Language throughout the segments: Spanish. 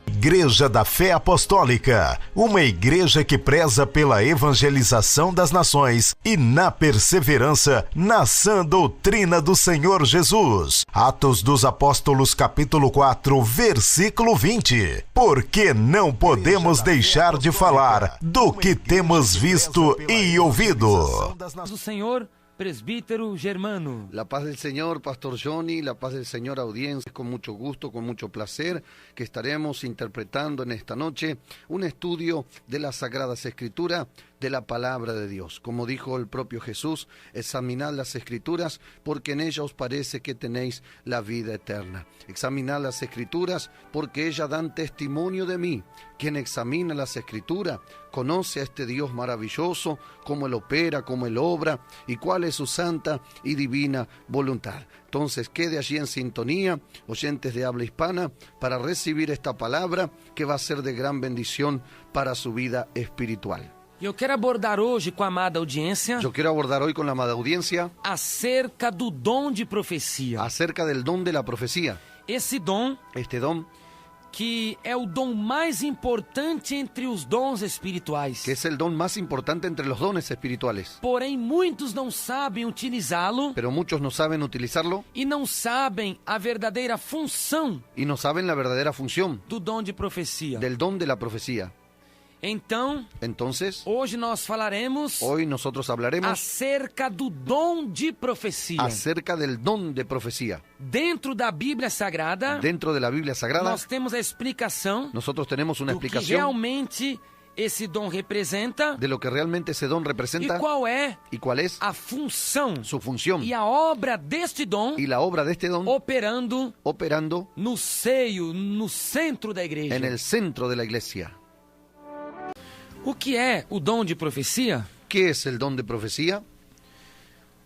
Igreja da Fé Apostólica, uma igreja que preza pela evangelização das nações e na perseverança na sã doutrina do Senhor Jesus. Atos dos Apóstolos, capítulo 4, versículo 20. Porque não podemos deixar de falar do que temos visto e ouvido. Do Senhor, presbítero Germano. La paz del Señor, Pastor Johnny, la paz del Señor, audiencia, con mucho gusto, con mucho placer, que estaremos interpretando en esta noche un estudio de las Sagradas Escrituras, de la Palabra de Dios. Como dijo el propio Jesús, examinad las Escrituras, porque en ellas os parece que tenéis la vida eterna. Examinad las Escrituras, porque ellas dan testimonio de mí. Quien examina las Escrituras, conoce a este Dios maravilloso, cómo Él opera, cómo Él obra, y cuál es su santa y divina voluntad. Entonces, quede allí en sintonía, oyentes de habla hispana, para recibir esta palabra que va a ser de gran bendición para su vida espiritual. Eu quero abordar hoje com a amada audiência Yo quiero abordar hoy con la amada audiencia acerca do dom de profecia. acerca del don de la profecía. Esse dom Este don, que é o dom mais importante entre os dons espirituais. que es el don más importante entre los dones espirituales. Porém, muitos não sabem utilizá-lo Pero muchos no saben utilizarlo e não sabem a verdadeira função y no saben la verdadera función do dom de profecia. del don de la profecía. Então, Entonces, hoje nós falaremos hoy nosotros hablaremos acerca do dom de profecia. acerca del don de profecía. Dentro da Bíblia Sagrada, Dentro de la Biblia Sagrada, nós temos a explicação nosotros tenemos una do que explicación realmente esse dom representa de lo que realmente ese don e representa qual é y cuál es a função su función e a obra deste dom y la obra de este don operando operando no seio, no centro da igreja. en el centro de la iglesia. O que é o dom de profecia? ¿Qué es el don de profecía?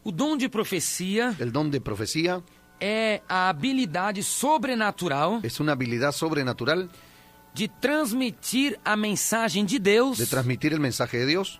O dom de profecia El don de profecía é a habilidade sobrenatural es una habilidad sobrenatural de transmitir a mensagem de Deus de transmitir el mensaje de Dios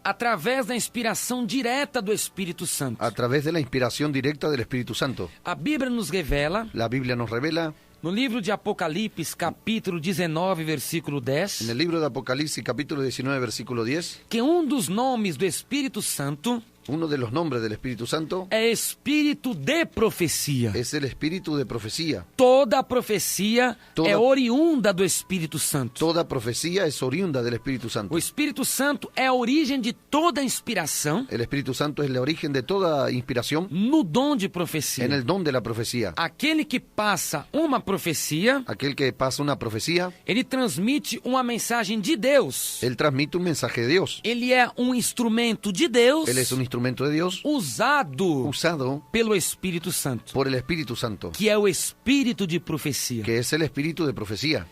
através da inspiração direta do Espírito Santo. a través de la inspiración directa del Espíritu Santo. A Bíblia nos revela, La Biblia nos revela no livro de Apocalipse, capítulo 19, versículo 10, en el libro de Apocalipsis, capítulo 19, versículo 10, que dos nomes do Espírito Santo uno de los nombres del Espíritu Santo é Espírito de profecia. es el Espíritu de profecía. Toda a profecia Toda- é oriunda do Espírito Santo. Toda profecía es oriunda del Espíritu Santo. O Espírito Santo é a origem de toda inspiração El Espíritu Santo es el origen de toda inspiración no dom de profecia. en el don de la profecía. Aquele que passa uma profecia, Aquel que pasa una profecía, ele transmite uma mensagem de Deus. él transmite un mensaje de Dios. Ele é instrumento de Deus Él es un instrumento de Dios usado usado pelo Espírito Santo, por el Espíritu Santo, que é o espírito de profecia. que es el Espíritu de profecía.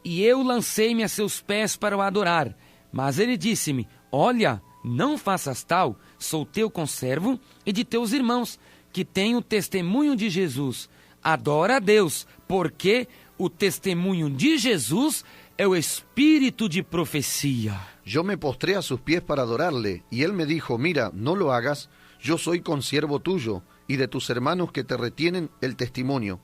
E eu lancei-me a seus pés para o adorar. Mas ele disse-me: Olha, não faças tal, sou teu conservo e de teus irmãos, que têm o testemunho de Jesus. Adora a Deus, porque o testemunho de Jesus é o espírito de profecia. Yo me postré a sus pies para adorarle, y él me dijo, mira, no lo hagas, yo soy consiervo tuyo y de tus hermanos que te retienen el testimonio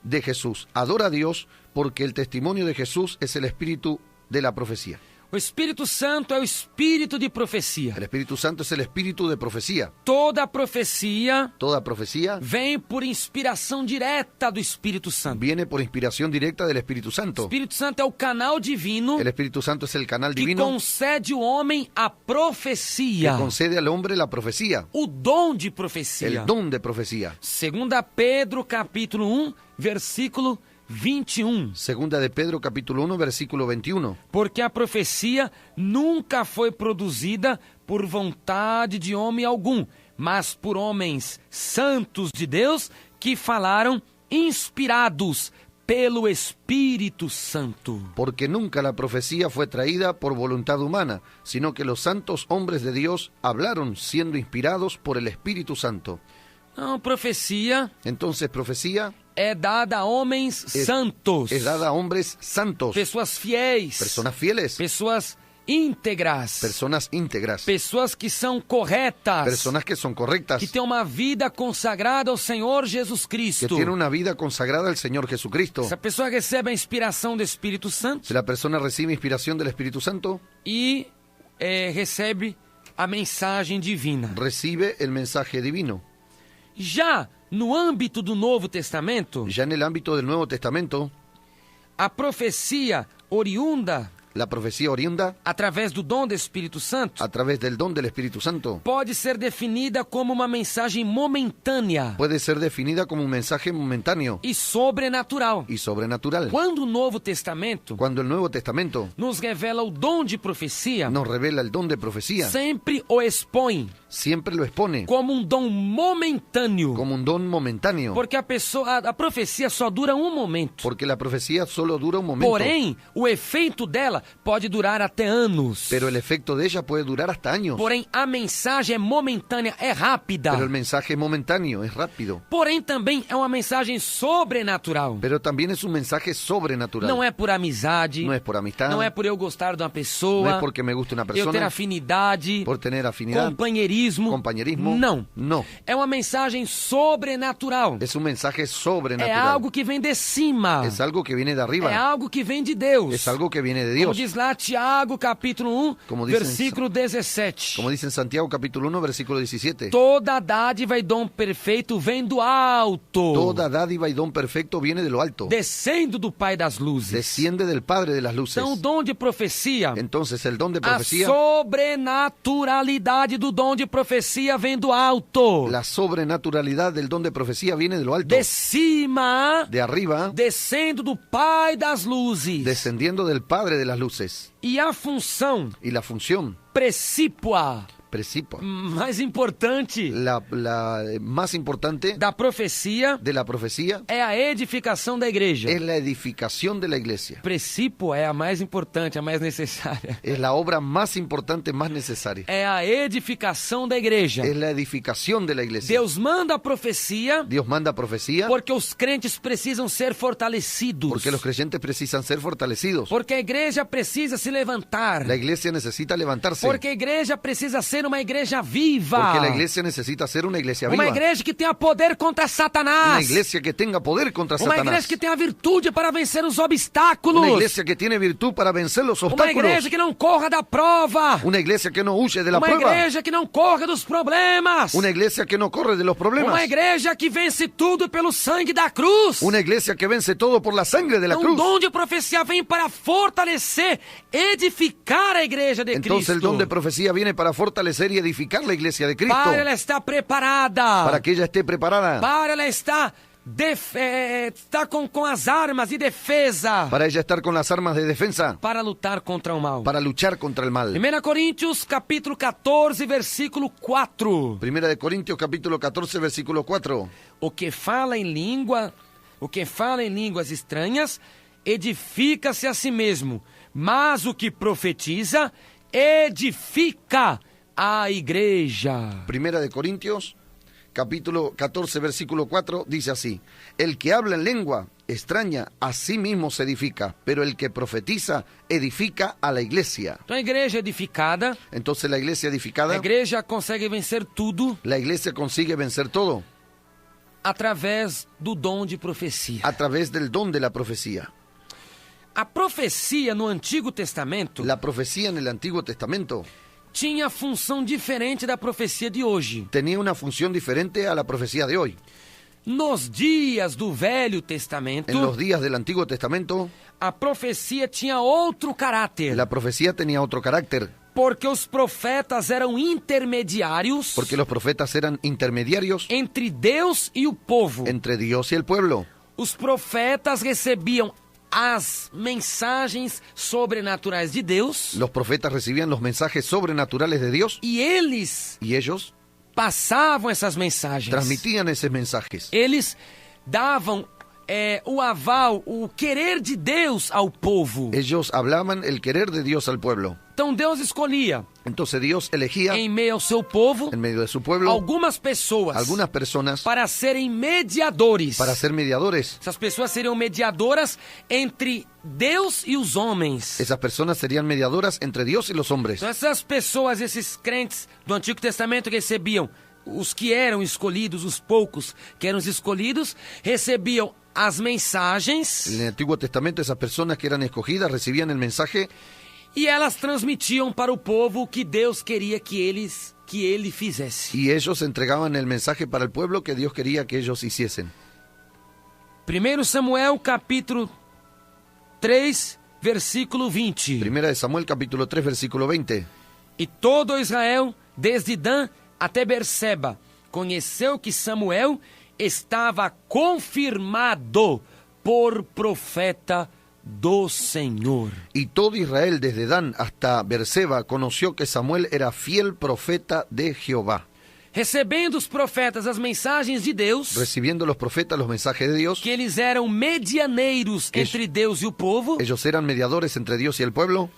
de Jesús. Adora a Dios, porque el testimonio de Jesús es el espíritu de la profecía. O Espírito Santo é o espírito de profecia. El Espíritu Santo es el espíritu de profecía. Toda profecia Toda profecía vem por inspiração direta do Espírito Santo. viene por inspiración directa del Espíritu O Santo. Espírito Santo é o canal divino El Espíritu Santo es el canal que divino concede ao homem a que profecia, concede al hombre la profecía, o dom de profecia. el don de profecía. Segunda Pedro, capítulo 1, versículo 21. Segunda de Pedro, capítulo 1, versículo 21. Porque a profecia nunca foi produzida por vontade de homem algum, mas por homens santos de Deus que falaram inspirados pelo Espírito Santo. Porque nunca la profecía fue traída por voluntad humana, sino que los santos hombres de Dios hablaron siendo inspirados por el Espíritu Santo. Não, profecia Entonces, profecía é dada a homens santos, es dada a hombres santos, pessoas fiéis, personas fieles, pessoas íntegras. Personas íntegras. Pessoas que são corretas. Personas que son correctas. Que têm uma vida consagrada ao Senhor Jesus Cristo. Que tienen una vida consagrada al Señor Jesucristo. Essa pessoa recebe a inspiração do Espírito Santo. Si la persona recibe inspiración del Espíritu Santo. E recebe a mensagem divina. Recibe el mensaje divino. Já no âmbito do Novo Testamento, Ya en el ámbito del Nuevo Testamento, a profecia oriunda la profecía oriunda através do dom do Espírito Santo a través del don del Espíritu Santo pode ser definida como uma mensagem momentânea puede ser definida como un mensaje momentáneo e sobrenatural. y sobrenatural. Quando o Novo Testamento Cuando el Nuevo Testamento nos revela o dom de profecia, nos revela el don de profecía, sempre o expõe siempre lo expone como um dom momentâneo, como un don momentáneo, porque a profecia só dura um momento. porque la profecía solo dura un momento, Porém, o efeito dela pode durar até anos. pero el efecto de ella puede durar hasta años. Porém, a mensagem é momentânea, é rápida. Pero el mensaje es momentáneo, es rápido. Porém, também é uma mensagem sobrenatural. Pero también es un mensaje sobrenatural. Não é por amizade, No es por amistad, não é por eu gostar de uma no pessoa, es porque me guste una eu ter persona, afinidade, por tener afinidad, compañerismo. Não. No. É uma mensagem sobrenatural. Es un mensaje É sobrenatural. algo que vem de cima. Es algo que viene de É arriba. algo que vem de Deus. Es algo que viene de Como Dios. diz lá Tiago, capítulo 1, Como diz versículo 17. Como dice en Santiago capítulo 1, versículo 17. Toda dádiva e dom perfeito vem do alto, Toda dádiva y don perfecto viene de lo alto. descendo do Pai das luzes. Desciende del Padre de las luces. Então, o dom de profecia, Entonces el don de a profecía, sobrenaturalidade do dom de profecia vem do alto, la sobrenaturalidad del don de profecía viene de lo alto. de cima, De arriba, descendo do Pai das luzes. descendiendo del Padre de las luces. E a função Y la función, precípua, principio, mais importante la más importante da profecia de la profecía é a edificação da igreja. es la edificación de la iglesia. Precípio é a mais importante, a mais necessária. Es la obra más importante, más necesaria. É a edificação da igreja. Es la edificación de la iglesia. Deus manda a profecia Dios manda profecía porque os crentes precisam ser fortalecidos. porque los creyentes precisan ser fortalecidos. Porque a igreja precisa se levantar. La iglesia necesita levantarse. Porque a igreja precisa ser uma igreja viva. Porque la iglesia necesita ser una iglesia Uma viva. igreja que tenha poder contra Satanás. Una iglesia que tenga poder contra Uma Satanás. igreja que tenha virtude para vencer os obstáculos. Una iglesia que tiene virtud para vencer los Uma obstáculos. igreja que não corra da prova. Una iglesia que no huye de la Uma prueba. igreja que não corra dos problemas. Una iglesia que no corre de los problemas. Uma igreja que vence tudo pelo sangue da cruz. Una iglesia que vence todo por la sangre de la Então, cruz. o dom de profecia vem para fortalecer, edificar a igreja de Entonces Cristo. el don de profecía viene para fortalecer y edificar la iglesia de Cristo. Para ela estar preparada. Para que ella esté preparada. Para ela estar, estar com as armas de defesa. Para ella estar con las armas de defensa. Para lutar contra o mal. Para luchar contra el mal. 1 Coríntios, capítulo 14, versículo 4. Primera de Corintios, capítulo 14, versículo 4. O que fala em línguas estranhas, edifica-se a si mesmo. Mas o que profetiza, edifica a igreja. Primera de Corintios, capítulo 14, versículo 4, dice así: el que habla en lengua extraña a sí mismo se edifica, pero el que profetiza edifica a la iglesia. Então a igreja edificada, Entonces la iglesia a edificada, igreja consegue vencer tudo la iglesia consigue vencer todo através do dom de profecia. a través del don de la profecía. A profecia no Antigo Testamento La profecía en el Antiguo Testamento tinha função diferente da profecia de hoje. tenía una función diferente a la profecía de hoy. Nos dias do Velho Testamento, En los días del Antiguo Testamento, a profecia tinha outro caráter. la profecía tenía otro carácter, Porque os profetas eram intermediários porque los profetas eran intermediarios entre Deus e o povo. entre Dios y el pueblo. Os profetas recebiam as mensagens sobrenaturais de Deus Los profetas recibían los mensajes sobrenaturales de Dios e eles y ellos passavam essas mensagens. transmitían esos mensajes. Eles davam o aval, o querer de Deus ao povo. Ellos hablaban el querer de Dios al pueblo. Então Deus escolhia, Entonces Dios elegía em meio ao seu povo, en medio de su pueblo algumas pessoas algunas personas para serem mediadores. para ser mediadores. Essas pessoas seriam mediadoras entre Deus e os homens. Esas personas serían mediadoras entre Dios y los hombres. Então essas pessoas, esses crentes do Antigo Testamento recebiam, os que eram escolhidos, os poucos que eram escolhidos, recebiam as mensagens En el Antiguo Testamento esas personas que eran escogidas recibían el mensaje e elas transmitiam para o povo o que Deus queria que ele fizesse. y ellos entregaban el mensaje para el pueblo que Dios quería que ellos hiciesen. 1 Samuel capítulo 3, versículo 20. Primera de Samuel capítulo 3 versículo 20. E todo Israel, desde Dan até Berseba, conheceu que Samuel estava confirmado por profeta do Senhor. Y todo Israel desde Dan hasta Berseba conoció que Samuel era fiel profeta de Jehová. Recebendo os profetas as mensagens de Deus, Recibiendo los profetas los mensajes de Dios, que eles eram medianeiros entre Deus e o povo, ellos eran mediadores entre Dios y el pueblo,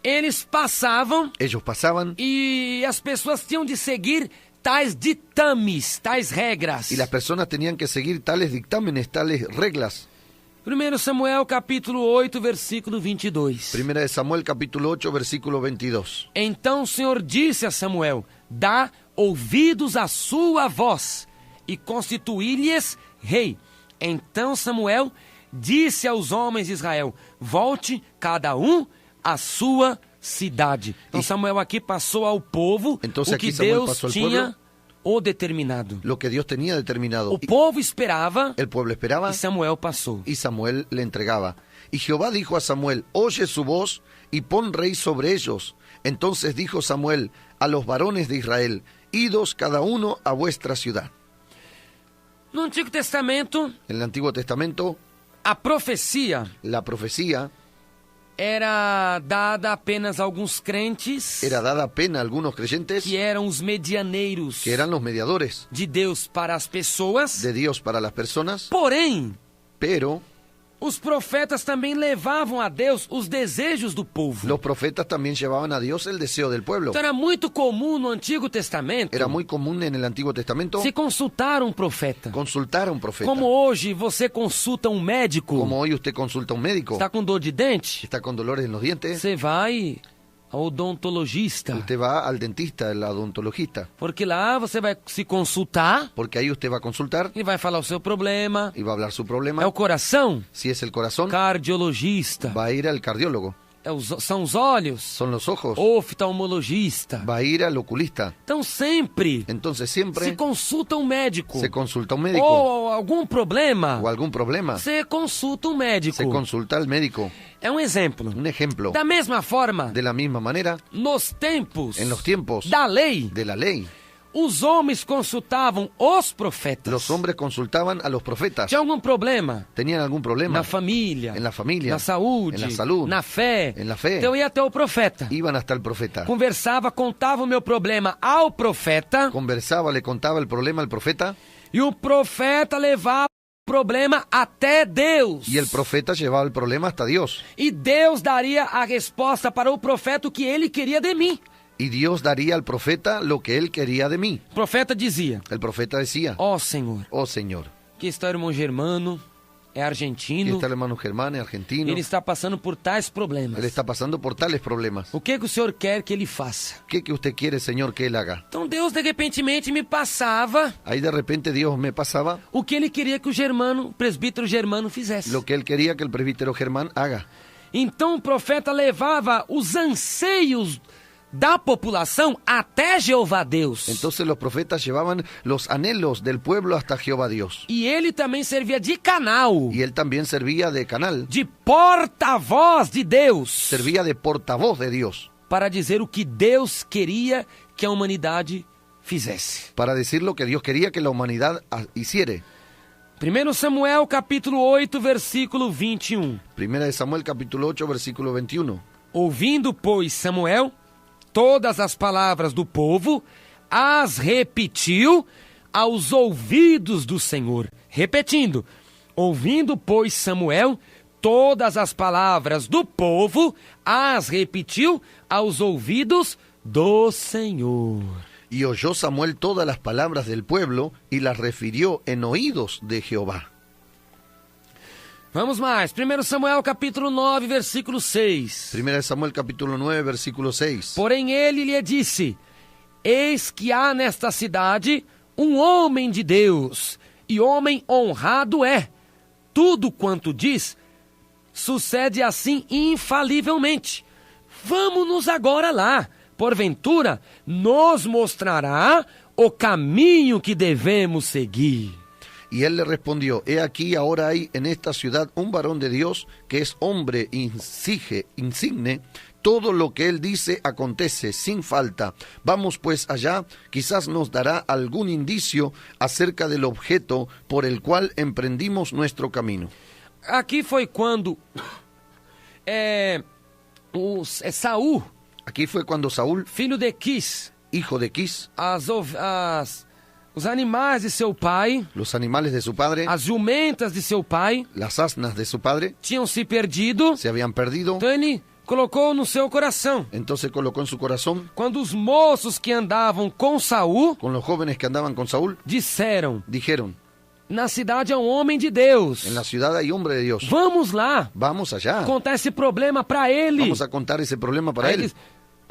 eles passavam ellos pasaban e as pessoas tinham de seguir tais ditames, tais regras. y las personas tenían que seguir tales dictámenes, tales reglas. 1 Samuel capítulo 8, versículo 22. Primera de Samuel capítulo 8 versículo 22. Então o Senhor disse a Samuel: dá ouvidos à sua voz e constituí-lhes rei. Então Samuel disse aos homens de Israel: volte cada um à sua cidade. Então Samuel aqui passou ao povo Entonces o que aquí Samuel Deus pasó al tinha pueblo o determinado. lo que Dios tenía determinado. O povo esperava El pueblo esperaba e Samuel passou. y Samuel le entregaba. Y Jehová dijo a Samuel: oye su voz y pon rey sobre ellos. Entonces dijo Samuel a los varones de Israel: idos cada uno a vuestra ciudad. No Antigo Testamento, En el Antiguo Testamento, a profecia la profecía era dada apenas a alguns crentes era dada a pena a algunos creyentes que eram os medianeiros que eran los mediadores de Deus para as pessoas. de Dios para las personas, Porém, pero os profetas também levavam a Deus os desejos do povo. los profetas también llevaban a Dios el deseo del pueblo. Então era muito comum no Antigo Testamento Era muy común en el Antiguo Testamento se consultar um profeta. consultar a un profeta. Como hoje você consulta um médico. Como hoy usted consulta a un médico, Está com dor de dente? está con dolores en los dientes, Você vai ao odontologista. usted va al dentista, al odontologista, Porque lá você vai se consultar, porque ahí usted va a consultar ele vai falar o seu problema. y va a hablar su É problema. o coração? Si es el corazón, Cardiologista. va a ir al cardiólogo. São os olhos? Son los ojos, Oftalmologista. va a ir al oculista. Então sempre Entonces se siempre consulta um médico. se consulta a un médico Ou algum problema, o algún problema, você consulta um médico. se consulta al médico. É um exemplo. Un ejemplo, Da mesma forma, de la misma manera, nos tempos en los tiempos da lei, de la ley, os homens consultavam os profetas. los hombres consultaban a los profetas. Tinha algum problema? ¿Tenían algún problema? Na família, En la familia, na saúde, en la salud, na fé. en la fe. Então ia até o profeta. Iban hasta el profeta. Conversava, contava o meu problema ao profeta. Conversaba, le contaba el problema al profeta E o profeta levava o problema até Deus. y el profeta llevaba el problema hasta Dios. E Deus daria a resposta para o profeta o que ele queria de mim. Y Dios daría al profeta lo que él quería de mí. O profeta dizia: El profeta decía: ó Senhor, oh Señor, aqui está o irmão Germano, é aquí argentino, está el hermano Germán, es argentino. ele está passando por tais problemas. Él está pasando por tales problemas. O que o Senhor quer que ele faça? ¿Qué que usted quiere, Señor, que él haga? Então Deus de repentemente me passava Ahí de repente Dios me pasaba o que ele queria que o presbítero Germano fizesse. lo que él quería que el presbítero Germán haga. Então o profeta levava os anseios da população até Jeová Deus. Entonces los profetas llevaban los anhelos del pueblo hasta Jehová Dios. E ele também servia de canal, Y él también servía de canal, de porta-voz de Deus, servía de portavoz de Dios, para dizer o que Deus queria que a humanidade fizesse. para decir lo que Dios quería que la humanidad hiciere. 1 Samuel capítulo 8, versículo 21. Primera de Samuel capítulo 8 versículo 21. Ouvindo, pois, Samuel todas as palavras do povo, as repetiu aos ouvidos do Senhor, repetindo: Ouvindo, pois, Samuel todas as palavras do povo, as repetiu aos ouvidos do Senhor. Y oyó Samuel todas las palabras del pueblo y las refirió en oídos de Jehová. Vamos mais. 1 Samuel capítulo 9, versículo 6. 1 Samuel capítulo 9, versículo 6. Porém ele lhe disse: eis que há nesta cidade um homem de Deus, e homem honrado é. Tudo quanto diz sucede assim infalivelmente. Vamos-nos agora lá. Porventura, nos mostrará o caminho que devemos seguir. Y él le respondió: he aquí ahora hay en esta ciudad un varón de Dios que es hombre insigne. Todo lo que él dice acontece sin falta. Vamos pues allá, quizás nos dará algún indicio acerca del objeto por el cual emprendimos nuestro camino. Aqui foi quando Saul, Aquí fue cuando Saúl, filho de Quis, hijo de Quis, os animais de seu pai, los animales de su padre, as jumentas de seu pai, las asnas de su padre, tinham se perdido. se habían perdido. Então ele colocou no seu coração. Entonces colocó en su corazón, Quando os moços que andavam com Saul con los jóvenes que andaban con Saúl, disseram: dijeron: na cidade há um homem de Deus, en la ciudad hay hombre de Dios. vamos lá Vamos allá. contar esse problema para ele. Vamos a contar ese problema para Aí él. diz,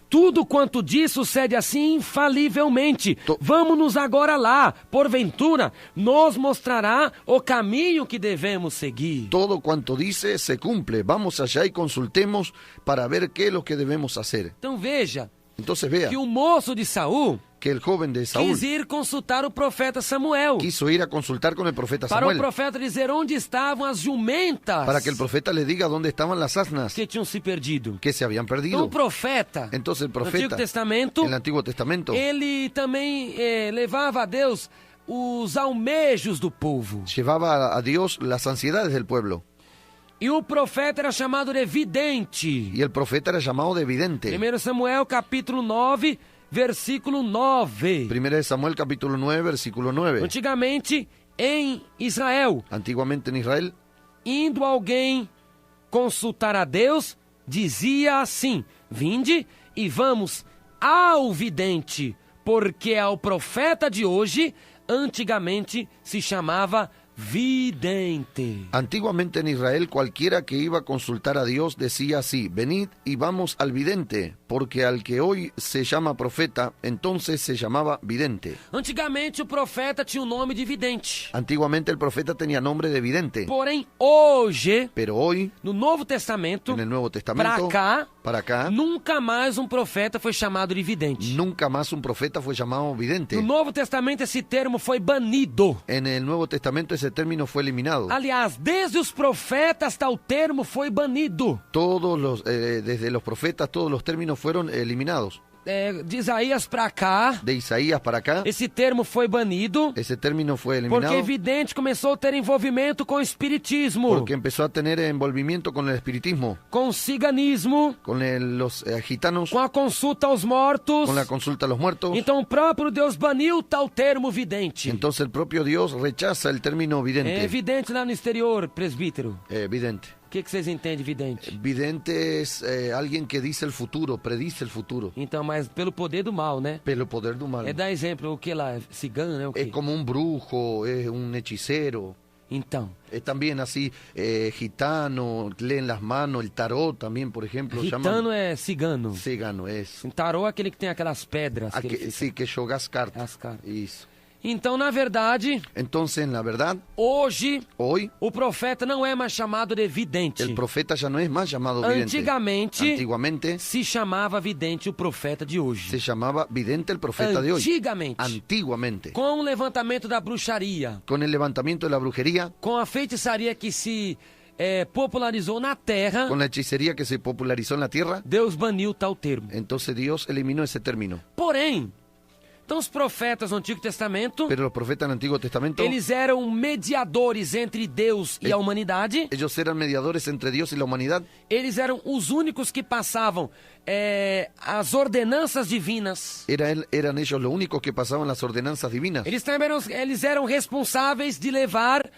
tudo quanto diz sucede assim infalivelmente. Vamos-nos agora lá. Porventura, nos mostrará o caminho que devemos seguir. Todo cuanto dice se cumple. Vamos allá y consultemos para ver qué es lo que debemos hacer. Então veja Entonces vea que o moço de Saul que el joven de Saúl quis ir consultar o profeta Samuel. quiso ir a consultar con el profeta Para o Samuel profeta dizer onde estavam as jumentas para que el profeta le diga dónde estaban las asnas que tinham se perdido. que se habían Então perdido. o profeta, Entonces el no Antigo profeta Testamento, en el Antiguo Testamento ele também levava a Deus os almejos do povo. llevaba a Dios las ansiedades del pueblo. E o profeta era chamado de vidente. Y el profeta era llamado de vidente. 1 Samuel capítulo 9, versículo 9. 1 Samuel capítulo 9, versículo 9. Antigamente, em Israel, Antiguamente en Israel, indo alguém consultar a Deus, dizia assim: vinde e vamos ao vidente, porque ao profeta de hoje, antigamente se chamava vidente. Antiguamente en Israel, cualquiera que iba a consultar a Dios decía así: venid y vamos al vidente, porque al que hoy se llama profeta, entonces se llamaba vidente. Antigamente o profeta tinha o nome de vidente. Antiguamente el profeta tenía nombre de vidente, Porém, hoje, pero hoy, no Novo Testamento, en el Nuevo Testamento, para acá, nunca mais um profeta foi chamado de vidente. nunca más un profeta fue llamado vidente. No Novo Testamento esse termo foi banido. En el Nuevo Testamento ese término fue eliminado. Aliás, desde os profetas tal termo foi banido. Desde los profetas, todos los términos fueron eliminados. De Isaías para cá, De Isaías para acá, esse termo foi banido, ese término fue porque eliminado vidente começou a ter envolvimento com o espiritismo, porque empezó a tener envolvimiento con el espiritismo, com o ciganismo, con los gitanos, com a consulta aos mortos. con la consulta a los muertos. Então o próprio Deus baniu tal termo vidente. Entonces el propio Dios rechaza el término É vidente. vidente lá no exterior, presbítero. Vidente. O que vocês entendem de vidente? Vidente es alguien que dice el futuro, predice el futuro. Então, mas pelo poder do mal, né? Pelo poder do mal. É dar exemplo, o que lá? Cigano, né? O Es quê? como un brujo, es un hechicero. Então, Es también así, gitano, leen las manos, el tarot también, por ejemplo. gitano é cigano. Cigano es. Tarô é aquele que tem aquelas pedras. que ele fica- Sí, que jogas cartas. As cartas. Isso. Então, na verdade, Entonces, la verdad, hoje, hoy o profeta não é mais chamado de vidente. el profeta ya no es más llamado vidente. Antiguamente se chamava vidente o profeta de hoje. se llamaba vidente el profeta de hoy. Antigamente. Antiguamente. Com o levantamento da bruxaria, Con el levantamiento de la brujería, com a feitiçaria que se popularizou na terra, con la hechicería que se popularizó en la tierra, Deus baniu tal termo. entonces Dios eliminó ese término. Porém, então os profetas do Antigo Testamento, Pero los profetas del Antiguo Testamento, eles eram mediadores entre Deus e a humanidade. ellos eran mediadores entre Dios y la humanidad. Eles eram os únicos que passavam as ordenanças divinas. Eran ellos los únicos que pasaban las ordenanzas divinas. Eles eram responsáveis de levar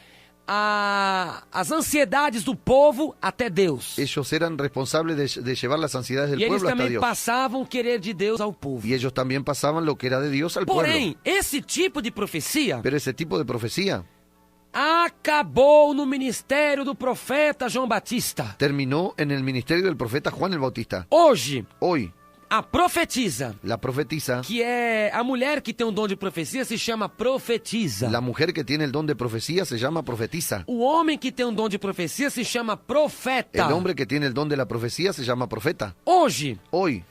as ansiedades do povo até Deus. Ellos eran responsables de llevar las ansiedades del E eles pueblo hasta também Dios. passavam o querer de Deus ao povo. Y ellos también pasaban lo que era de Dios al pueblo. Porém, esse tipo de profecia Pero ese tipo de profecía acabou no ministério do profeta João Batista. terminó en el ministerio del profeta Juan el Bautista. Hoje, Hoy, a profetisa, la profetisa, que é a mulher que tem um dom de profecia, se chama profetisa. la mujer que tiene el don de profecía se llama profetisa. O homem que tem um dom de profecia se chama profeta. El hombre que tiene el don de la profecía se llama profeta. Hoje, Hoy,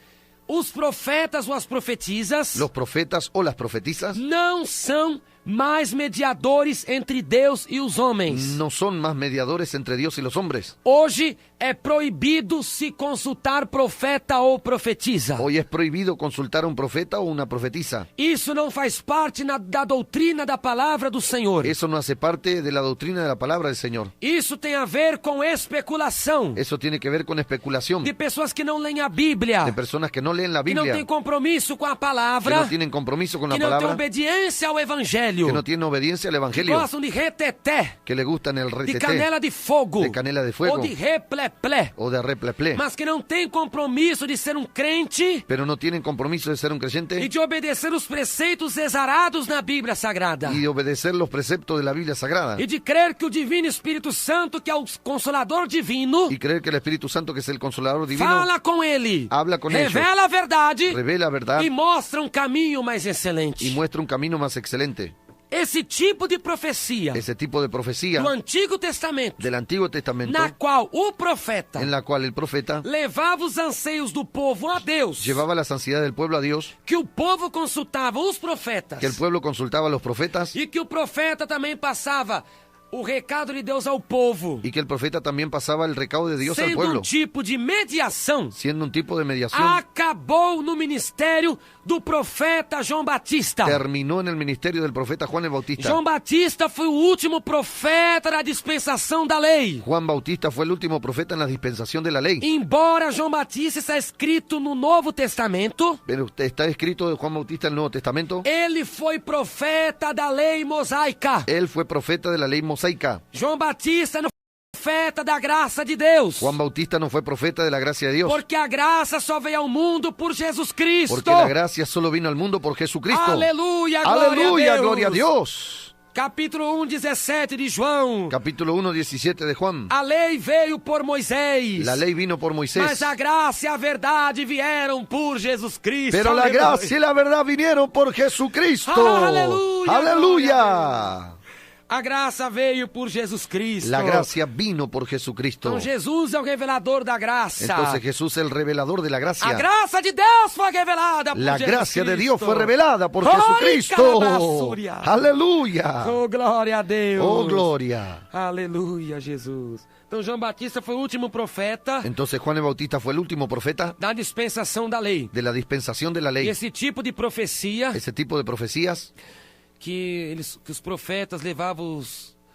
os profetas ou as profetisas los profetas o las profetisas não são mais mediadores entre Deus e os homens. no son más mediadores entre Dios y los hombres. Hoje é proibido se consultar profeta ou profetisa. Hoy es prohibido consultar a un profeta o una profetisa. Isso não faz parte da doutrina da palavra do Senhor. Eso no hace parte de la doctrina de la palabra del Señor. Isso tem a ver com especulação Eso tiene que ver con especulación de pessoas que não leem a Bíblia, de personas que no leen la que não Biblia, têm compromisso com a que palavra, no tienen compromiso con la que não têm palabra, obediência ao Evangelho, que no tienen obediencia al que Evangelio, gostam de reteté, que le gustan el de reteté canela de fogo, de canela de fuego, ou de repleplé, o de repleplé, mas que não têm compromisso de ser um crente pero no tienen compromiso de ser un e creyente de obedecer os preceitos exarados na Bíblia Sagrada. y de obedecer los preceptos de la Biblia Sagrada E de crer que o Divino Espírito Santo, que é o Consolador Divino, y creer que el Espíritu Santo, que es el Consolador Divino, fala com ele, habla con ellos, revela a verdade revela la verdad e mostra um caminho mais excelente. y muestra un camino más excelente. Esse tipo de profecia Ese tipo de profecía do Antigo Testamento, del Antiguo Testamento, na qual o profeta en la cual el profeta levava os anseios do povo a Deus, llevaba las ansiedades del pueblo a Dios, que o povo consultava os profetas que el pueblo consultaba a los profetas e que o profeta também passava o recado de Deus ao povo, y que el profeta también pasaba el recado de Dios al sendo pueblo, um tipo de mediação. siendo un tipo de mediación. Acabou no ministério do profeta João Batista. Terminó en el ministerio del profeta Juan el Bautista. João Batista foi o último profeta da dispensação da lei. Juan Bautista fue el último profeta en la dispensación de la ley. Embora João Batista está escrito no Novo Testamento, Pero está escrito de Juan Bautista en el Nuevo Testamento. ele foi profeta da lei mosaica. Él fue profeta de la ley mosaica. João Batista não foi profeta da graça de Deus. Juan Bautista no fue profeta de la gracia de Dios. Porque a graça só veio ao mundo por Jesus Cristo. Porque la gracia solo vino al mundo por Jesucristo. Aleluia, Aleluya, gloria a Dios. Capítulo 1:17 de João. Capítulo 1:17 de Juan. A lei veio por Moisés. La ley vino por Moisés. Mas a graça e a verdade vieram por Jesus Cristo. Pero la Aleluia. gracia y la verdad vinieron por Jesucristo. Aleluya, Aleluya. A graça veio por Jesus Cristo. La gracia vino por Jesucristo. Então Jesus é o revelador da graça. Entonces Jesús es el revelador de la A gracia. graça de Deus foi revelada por La Jesus gracia de Dios Cristo. fue revelada por Ay, Jesucristo. calabasúria. Aleluya. Oh, glória a Deus. Oh, gloria. Aleluia, Jesus. Então João Batista foi o último profeta Entonces Juan el Bautista fue el último profeta da dispensação da lei. de la dispensación de la E ley. esse tipo de profecia Ese tipo de profecías que os profetas levavam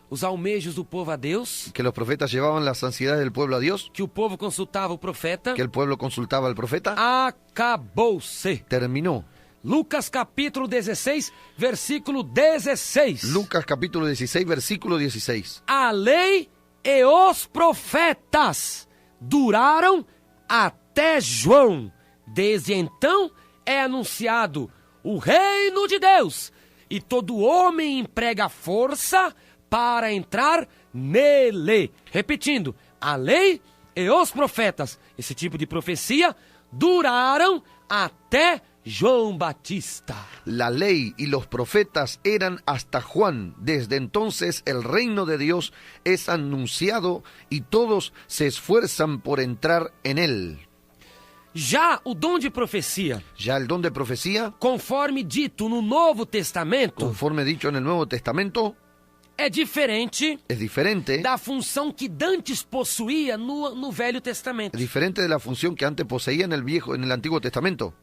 os almejos do povo a Deus, que los profetas llevaban las ansiedades del pueblo a Dios, que o povo consultava o profeta, que el pueblo consultaba al profeta, acabou-se. terminó. Lucas capítulo 16, versículo 16. Lucas capítulo 16, versículo 16. A lei e os profetas duraram até João. Desde então é anunciado o reino de Deus, e todo homem emprega força para entrar nele. Repetindo, a lei e os profetas, esse tipo de profecia, duraram até João Batista. La ley y los profetas eran hasta Juan. Desde entonces el reino de Dios es anunciado y todos se esfuerzan por entrar en él. Já o dom de profecia, Ya el don de profecía, conforme dito no Novo Testamento, conforme dicho en el Nuevo Testamento, é diferente es diferente, da função que Dantes possuía no Velho Testamento. diferente de la función que antes poseía en el Antiguo Testamento.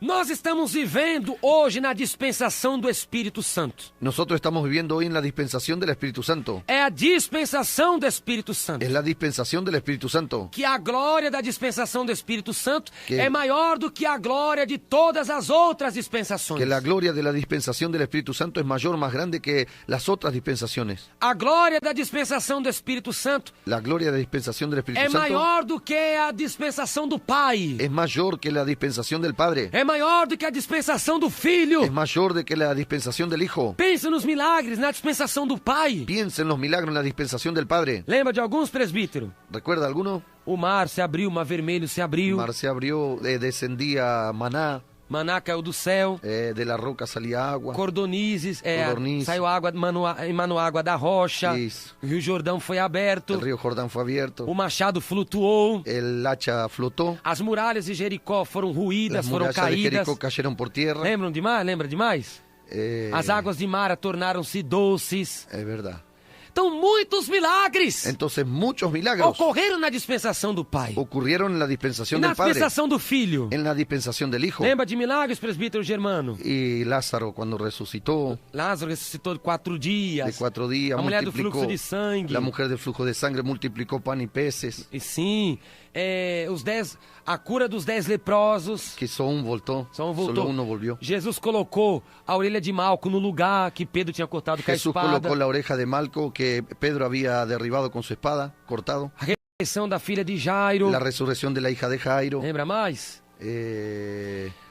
Nós estamos vivendo hoje na dispensação do Espírito Santo. Nosotros estamos viviendo hoy en la dispensación del Espíritu Santo. É a dispensação do Espírito Santo. Es la dispensación del Espíritu Santo. Que a glória da dispensação do Espírito Santo Que- é maior do que a glória de todas as outras dispensações. Que la gloria de la dispensación del Espíritu Santo es mayor, más grande que las otras dispensaciones. A glória da dispensação do Espírito Santo La gloria de la dispensación del Espíritu é Santo maior do que a dispensação do Pai. es mayor que la dispensación del Padre. É maior do que a dispensação do Filho. Es mayor de que la dispensación del Hijo. Pensa nos milagres, na dispensação do Pai. Piensa en los milagros en la dispensación del Padre. Lembra de alguns, presbítero? ¿Recuerda alguno? O mar se abriu, o mar vermelho se abriu. El mar se abrió, descendía maná, Maná caiu do céu. de la roca salía agua. Cordonizes, Codorniz. saiu água, emanou água da rocha. Isso. O Rio Jordão foi aberto. El río Jordán fue abierto. O machado flutuou. El hacha flotó. As muralhas de Jericó foram ruídas, Las foram murallas de caídas. Jericó cayeron por tierra. Lembram demais? Lembra demais? As águas de Mara tornaram-se doces. Es verdad. Então, muitos milagres Entonces muchos milagros ocorreram na dispensação do Pai. ocurrieron en la E dispensación na del Padre, dispensação do Filho. en la dispensación del Hijo. Lembra de milagres, presbítero Germano? Y Lázaro cuando resucitó Lázaro ressuscitou de 4 de dias. 4 días, A mulher do multiplicó, fluxo de sangue. la mujer del flujo de sangre multiplicó pan y peces, E sim, a cura dos 10 leprosos. que solo voltó, Só um voltou. solo uno volvió. Jesus colocou a orelha de Malco no lugar que Pedro tinha cortado com a Jesús espada. colocó la oreja de Malco que Pedro había derribado con su espada, cortado. A ressurreição da filha de Jairo. La resurrección de la hija de Jairo. Lembra mais?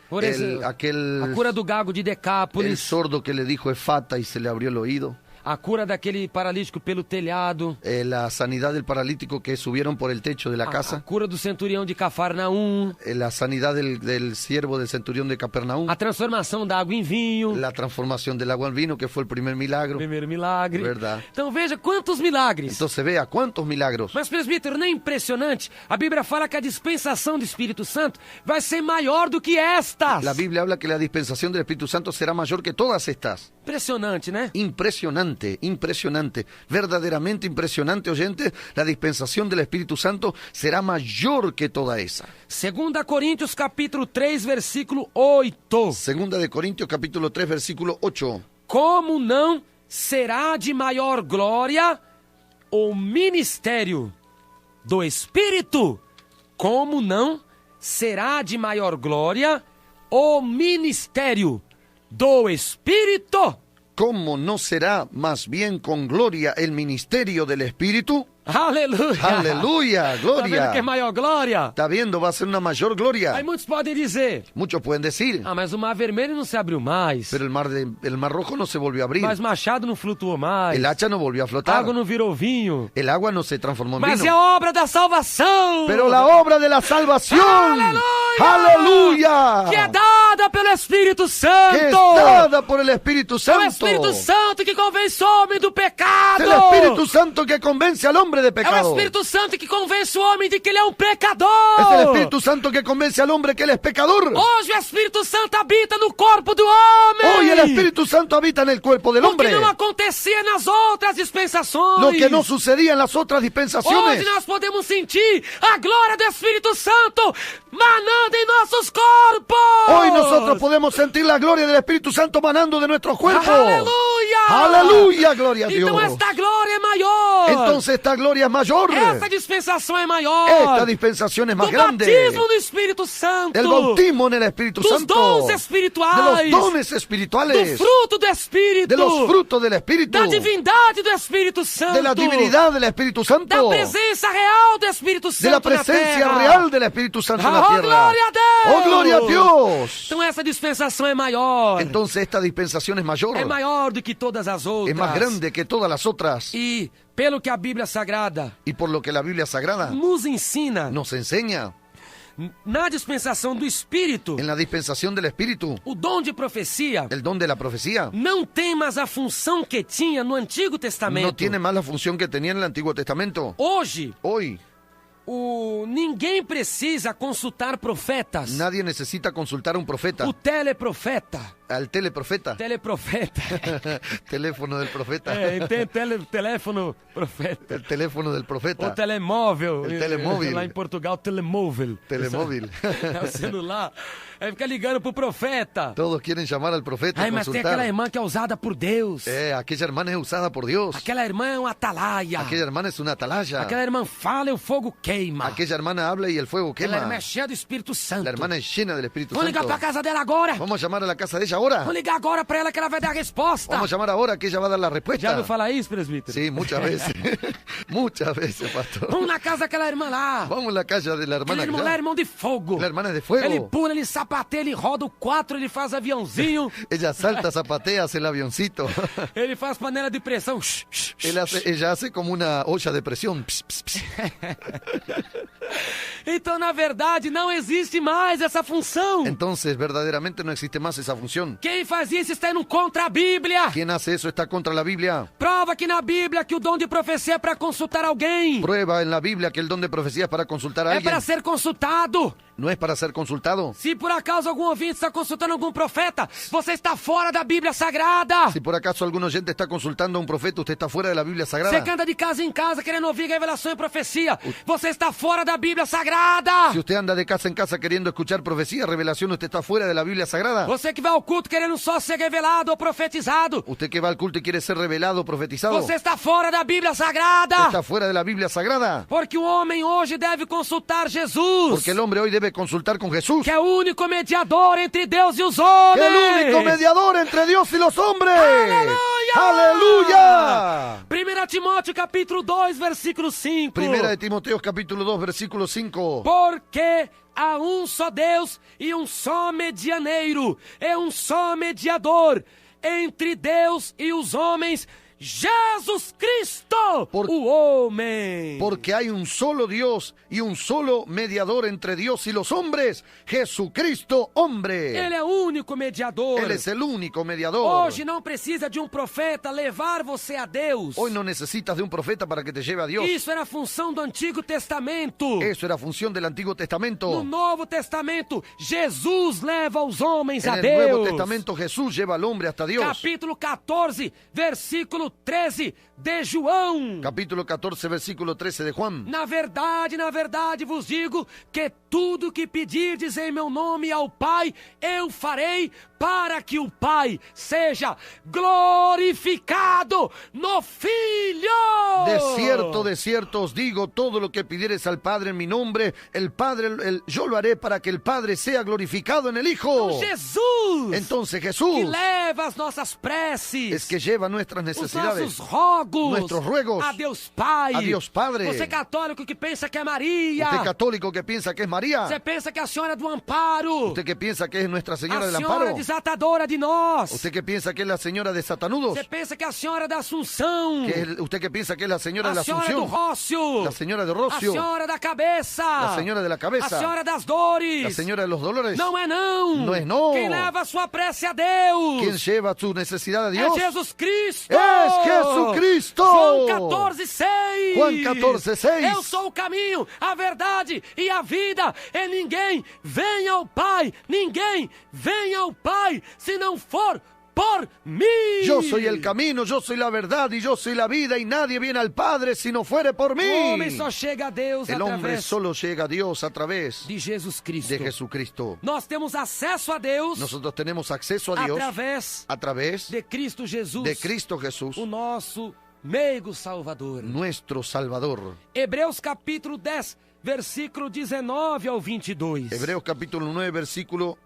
Por El- aquel A cura do gago de el Decápolis. sordo que le dijo Efata y se le abrió el oído. A cura daquele paralítico pelo telhado. La sanidad del paralítico que subieron por el techo de la A casa. cura do centurião de Cafarnaum. La sanidad del siervo del centurión de Capernaum. A transformação da água em vinho. La transformación del agua en vino, que fue el primer milagro. Primeiro milagre. Verdade. Então veja quantos milagres. Entonces vea cuántos milagros. Mas, presbítero, não é impressionante? A Bíblia fala que a dispensação do Espírito Santo vai ser maior do que estas. La Biblia habla que la dispensación del Espíritu Santo será mayor que todas estas. Impressionante, né? Impresionante, impresionante, verdaderamente impresionante, oyentes. La dispensación del Espíritu Santo será mayor que toda esa. 2 Coríntios capítulo 3, versículo 8. Segunda de Corintios capítulo 3 versículo 8. Como não será de maior glória o ministério do Espírito? Como não será de maior glória o ministério do Espírito? ¿Cómo no será más bien con gloria el ministerio del Espíritu? Aleluia! Aleluya, Tá vendo que é gloria. maior glória? Está viendo, va a ser una mayor gloria. Aí muitos podem dizer, Muchos pueden decir, mas o mar vermelho não se abriu mais. pero el mar rojo no se volvió a abrir. Mas machado não flutuou mais. El hacha no volvió a flotar. Água não virou vinho. El agua no se transformó en Mas é vino. a obra da salvação. Pero la obra de la salvación, aleluya, Que é dada pelo Espírito Santo. que es dada por el Espíritu É o Santo. Espírito Santo que convence o homem do pecado. Es el Espíritu Santo que convence al hombre de É o pecado. Espírito Santo que convence o homem de que ele é um pecador. Es el Espíritu Santo que convence al hombre que él es pecador. Hoje o Espírito Santo habita no corpo do homem. Hoy el Espíritu Santo habita en el cuerpo del O que hombre. não acontecia nas outras dispensações. Lo que no sucedía en las otras Hoje dispensaciones. nós podemos sentir a glória do Espírito Santo manando em nossos corpos. Hoy nosotros podemos sentir la gloria del Espíritu Santo manando de nuestros cuerpos. Aleluia! Aleluya, gloria a Dios. Então esta glória é maior. Entonces esta gloria es mayor. Essa dispensação é maior. Esta dispensación es más do grande. batismo do Espírito Santo. El bautismo en el Espíritu dos Santo. dons De espirituais. los dones do espirituales. fruto do Espírito. De los frutos del Espíritu. da divindade do Espírito Santo. De la divinidad del Espíritu Santo. da presença real do Espírito Santo De la na presencia terra. real del Espíritu Santo en la Oh, tierra. glória a Deus! Oh, gloria a Dios. Então essa dispensação é maior. Entonces esta dispensación es mayor. É maior do que todas as outras. Es más grande que todas las otras. E pelo que a Bíblia Sagrada Y por lo que la Biblia Sagrada nos ensina, nos enseña, na dispensação do Espírito, en la dispensación del Espíritu, o dom de profecia el don de la profecía não tem mais a função que tinha no Antigo Testamento. no tiene más la función que tenía en el Antiguo Testamento. Hoje, Hoy ninguém precisa consultar profetas. nadie necesita consultar a un profeta. O teleprofeta Al teleprofeta. Teleprofeta. Teléfono del profeta. Tem teléfono profeta. El teléfono del profeta. O telemóvel. El telemóvel. Lá em Portugal, telemóvel. Telemóvel. É o celular. Aí fica ligando pro profeta. Todos quieren llamar al profeta. Ai, mas tem aquela irmã que é usada por Deus. Aquella hermana es usada por Dios. Aquela irmã é uma atalaia. Aquella hermana es una atalaya. Aquela irmã fala e o fogo queima. Aquella hermana habla y el fuego quema. Aquela irmã é cheia do Espírito Santo. La hermana es llena del Espíritu Vamos ligar Santo. pra casa dela agora. Vamos a llamar a la casa de ella ahora. Vamos ligar agora pra ela que ela vai dar a resposta. Vamos a llamar ahora que ella va a dar la respuesta. Já ouviu falar isso, presbítero? Sí, muchas veces. Muchas veces, pastor. Vamos na casa daquela irmã lá. Vamos a la casa de la hermana. Aquele irmão lá é irmão de fogo. La hermana es de fuego. Ele pula, ele sapateia, ele roda o 4, ele faz aviãozinho. Ella salta, zapatea, hace el avioncito. Ele faz panela de pressão. Ella hace como una olla de presión. Pss, pss, pss. Então, na verdade, não existe mais essa função. Entonces, verdaderamente no existe más esa función. Quem faz isso está indo contra a Bíblia. ¿Quién hace eso está contra la Biblia? Prova que na Bíblia que o dom de profecia é para consultar alguém. Prueba en la Biblia que el don de profecía es para consultar a É alguien. para ser consultado. No es para ser consultado. Se por acaso algum ouvinte está consultando algum profeta, você está fora da Bíblia Sagrada. Si por acaso algún oyente está consultando a un profeta, usted está fuera de la Biblia Sagrada. Você que anda de casa em casa querendo ouvir revelação e profecia, você está fora da Bíblia Sagrada. Si usted anda de casa en casa queriendo escuchar profecía, revelación, usted está fuera de la Biblia Sagrada. Você que vai ao culto querendo só ser revelado ou profetizado, Usted que va al culto y quiere ser revelado, profetizado, você está fora da Bíblia Sagrada. está fuera de la Biblia Sagrada. Porque o homem hoje deve consultar Jesus, Porque el hombre hoy debe consultar con Jesús, que é o único mediador entre Deus e os homens. que es el único mediador entre Dios y los hombres. ¡Aleluya! ¡Aleluya! 1 Timóteo capítulo 2, versículo 5. Primera de Timoteo capítulo 2 versículo 5. Porque há um só Deus e um só medianeiro, e um só mediador entre Deus e os homens, Jesus Cristo, o homem. Porque hay un solo Dios y un solo mediador entre Dios y los hombres, Jesucristo, hombre. Ele é o único mediador. Él es el único mediador. Hoje não precisa de um profeta levar você a Deus. Hoy no necesitas de un profeta para que te lleve a Dios. Isso era função do Antigo Testamento. Eso era función del Antiguo Testamento. No Novo Testamento, Jesus leva os homens a En el Deus. Nuevo Testamento Jesús lleva al hombre hasta Dios. Capítulo 14, versículo 13 de João. Capítulo 14, versículo 13 de Juan. Na verdade vos digo que tudo que pedirdes em meu nome ao Pai, eu farei para que o Pai seja glorificado no Filho. De cierto os digo, todo lo que pidieres al Padre en mi nombre, yo lo haré para que el Padre sea glorificado en el Hijo. Jesus, Entonces que Jesús leva as nossas preces, es que lleva nuestras os necesidades, nossos rogos, nuestros ruegos a Deus Pai. a Dios Padre. Você católico que pensa que é Maria, Usted católico que piensa que es María, você pensa que é a Senhora do Amparo, usted que piensa que es Nuestra Señora a del Senhora Amparo, desatadora de nós, usted que piensa que es la Señora de Satanudos, você pensa que é a Senhora da Assunção, usted que piensa que es la Señora de la a Senhora do Asunción, Rócio, la Señora de a Rocio, Senhora da Cabeça, la Señora de la a Cabeza, Senhora das Dores, la Señora de los Dolores. não é não, No es no. quem leva a sua prece a Deus, ¿Quién lleva su necesidad a Dios? é Jesus Cristo, Es Jesucristo. João 14:6. Juan 14:6. Eu sou o caminho, a verdade e a vida, e ninguém vem ao Pai, se não for por mí. Yo soy el camino, yo soy la verdad y yo soy la vida, y nadie viene al Padre si no fuere por mí. O homem só chega a Deus El hombre através solo llega a Dios a través de Jesus Cristo. de Jesucristo. Nós temos acesso a Deus Nosotros tenemos acceso a Dios através a través de Cristo Jesus, de Cristo Jesús, o nosso meigo Salvador. nuestro Salvador. Hebreus capítulo 10, versículo 19 ao 22. Hebreos capítulo 9, versículo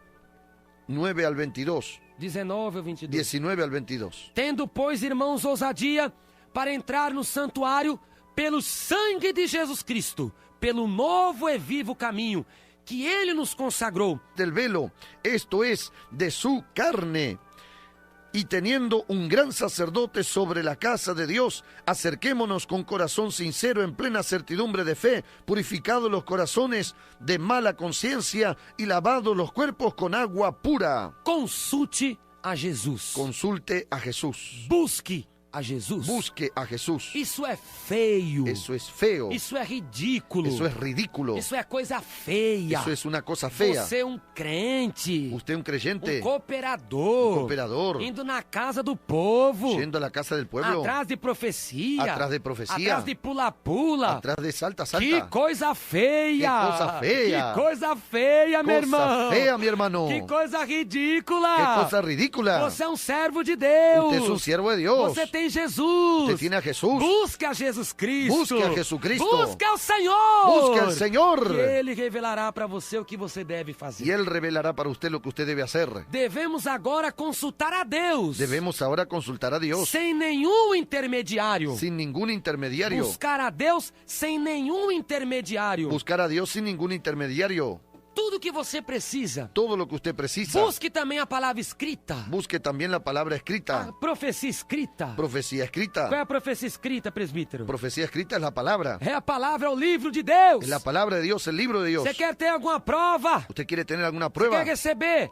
9 al 22. 19 ao 22. 19 al 22. Tendo, pois, irmãos, ousadia para entrar no santuário pelo sangue de Jesus Cristo, pelo novo e vivo caminho que ele nos consagrou. Del velo, esto es, de su carne. Y teniendo un gran sacerdote sobre la casa de Dios, acerquémonos con corazón sincero en plena certidumbre de fe, purificados los corazones de mala conciencia y lavados los cuerpos con agua pura. Consulte a Jesus. Consulte a Jesús. Busque a Jesus. busque a Jesús. Isso é feio. Eso es feo. Isso é ridículo. Eso es ridículo. Isso é coisa feia. Eso es una cosa fea. Você é um crente. Usted es un creyente, Cooperador. un cooperador, Indo na casa do povo. yendo a la casa del pueblo, Atrás de profecia. atrás de profecía, Atrás de pula-pula. atrás de salta, Que salta. coisa feia! Que coisa feia! Que coisa feia, meu irmão! Cosa fea, mi hermano. Que coisa ridícula! Qué cosa ridícula. Você é um servo de Deus! Usted es un siervo de Dios. Você tem Jesus! Usted tiene a Jesús. Busque a Jesus Cristo! Busque a Jesucristo. Busque ao Senhor! Busque al Señor. E Ele revelará para você o que você debe fazer. Y Él revelará para usted lo que usted debe hacer. Devemos agora consultar a Deus. Debemos ahora consultar a Dios Sem nenhum intermediário. sin ningún intermediario. Buscar a Deus sem nenhum intermediário. Buscar a Dios sin ningún intermediario. Tudo que você precisa. Todo lo que usted precisa. Busque também a palavra escrita. Busque también la palabra A escrita. profecia escrita. Profecía Qual é escrita. a profecia escrita, presbítero? Profecía escrita es la palabra. É a palavra, é o livro de Deus. Es la palabra de Dios, el libro de Dios. Você quer ter alguma prova? ¿Usted quiere tener alguna Quer prueba? receber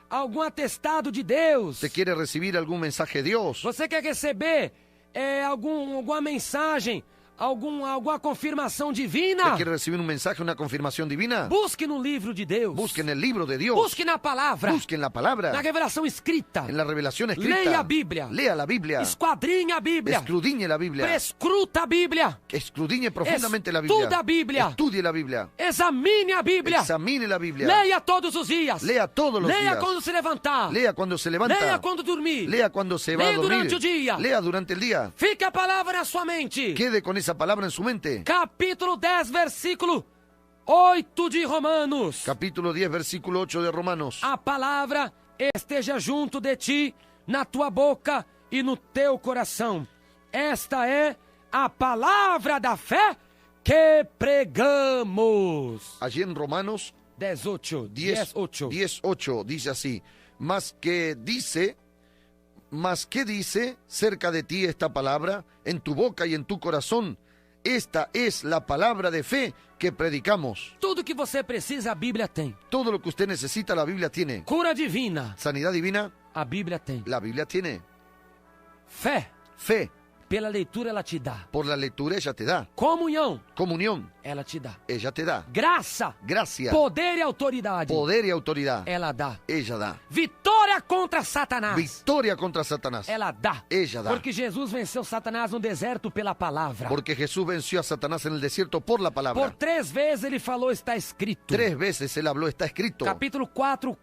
algum atestado de Deus? ¿Usted quiere recibir algún mensaje de Dios? Você quer receber alguma mensagem? Alguma confirmação divina? ¿Usted quiere recibir un mensaje, una confirmación divina? Busque no livro de Deus. Busque en el libro de Dios. Busque na palavra. Busque en la palabra. Na revelação escrita. En la revelación escrita. Leia a Bíblia. Lea la Biblia. Esquadrinhe a Bíblia. Escudriñe la Biblia. Prescruta a Bíblia. Escudriñe profundamente la Biblia. Estuda a Bíblia. Estudie la Biblia. Examine a Bíblia. Examine la Biblia. Leia todos os dias. Lea todos los Leia días. quando se levantar. Lea cuando se levanta. Leia quando dormir. Lea cuando se va a Lea dormir. durante o dia. Lea durante el día. Fique a palavra na sua mente. Quede con esa palabra en su mente. Capítulo 10, versículo 8 de Romanos. Capítulo 10, versículo 8 de Romanos. A palavra esteja junto de ti, na tua boca e no teu coração. Esta é a palavra da fé que pregamos. Allí en Romanos 18, 10:8 dice así: Mas que dice cerca de ti esta palabra, en tu boca y en tu corazón. Esta es la palabra de fe que predicamos. Tudo que você precisa, a Bíblia tem. Todo lo que usted necesita, la Biblia tiene. Cura divina, Sanidad divina, a Bíblia tem. la Biblia tiene. Fé, Fe, pela leitura ela te dá. por la lectura ella te da. Comunhão, Comunión, ela te dá. ella te da. Graça, Gracia, poder e autoridade, poder y autoridad, ela dá. ella da. Vitória contra Satanás, Victoria contra Satanás, ela dá. ella da. Porque Jesus venceu Satanás no deserto pela palavra. Porque Jesús venció a Satanás en el desierto por la Por palabra. 3 vezes ele falou, está escrito. 3 veces él habló, está escrito. Capítulo 4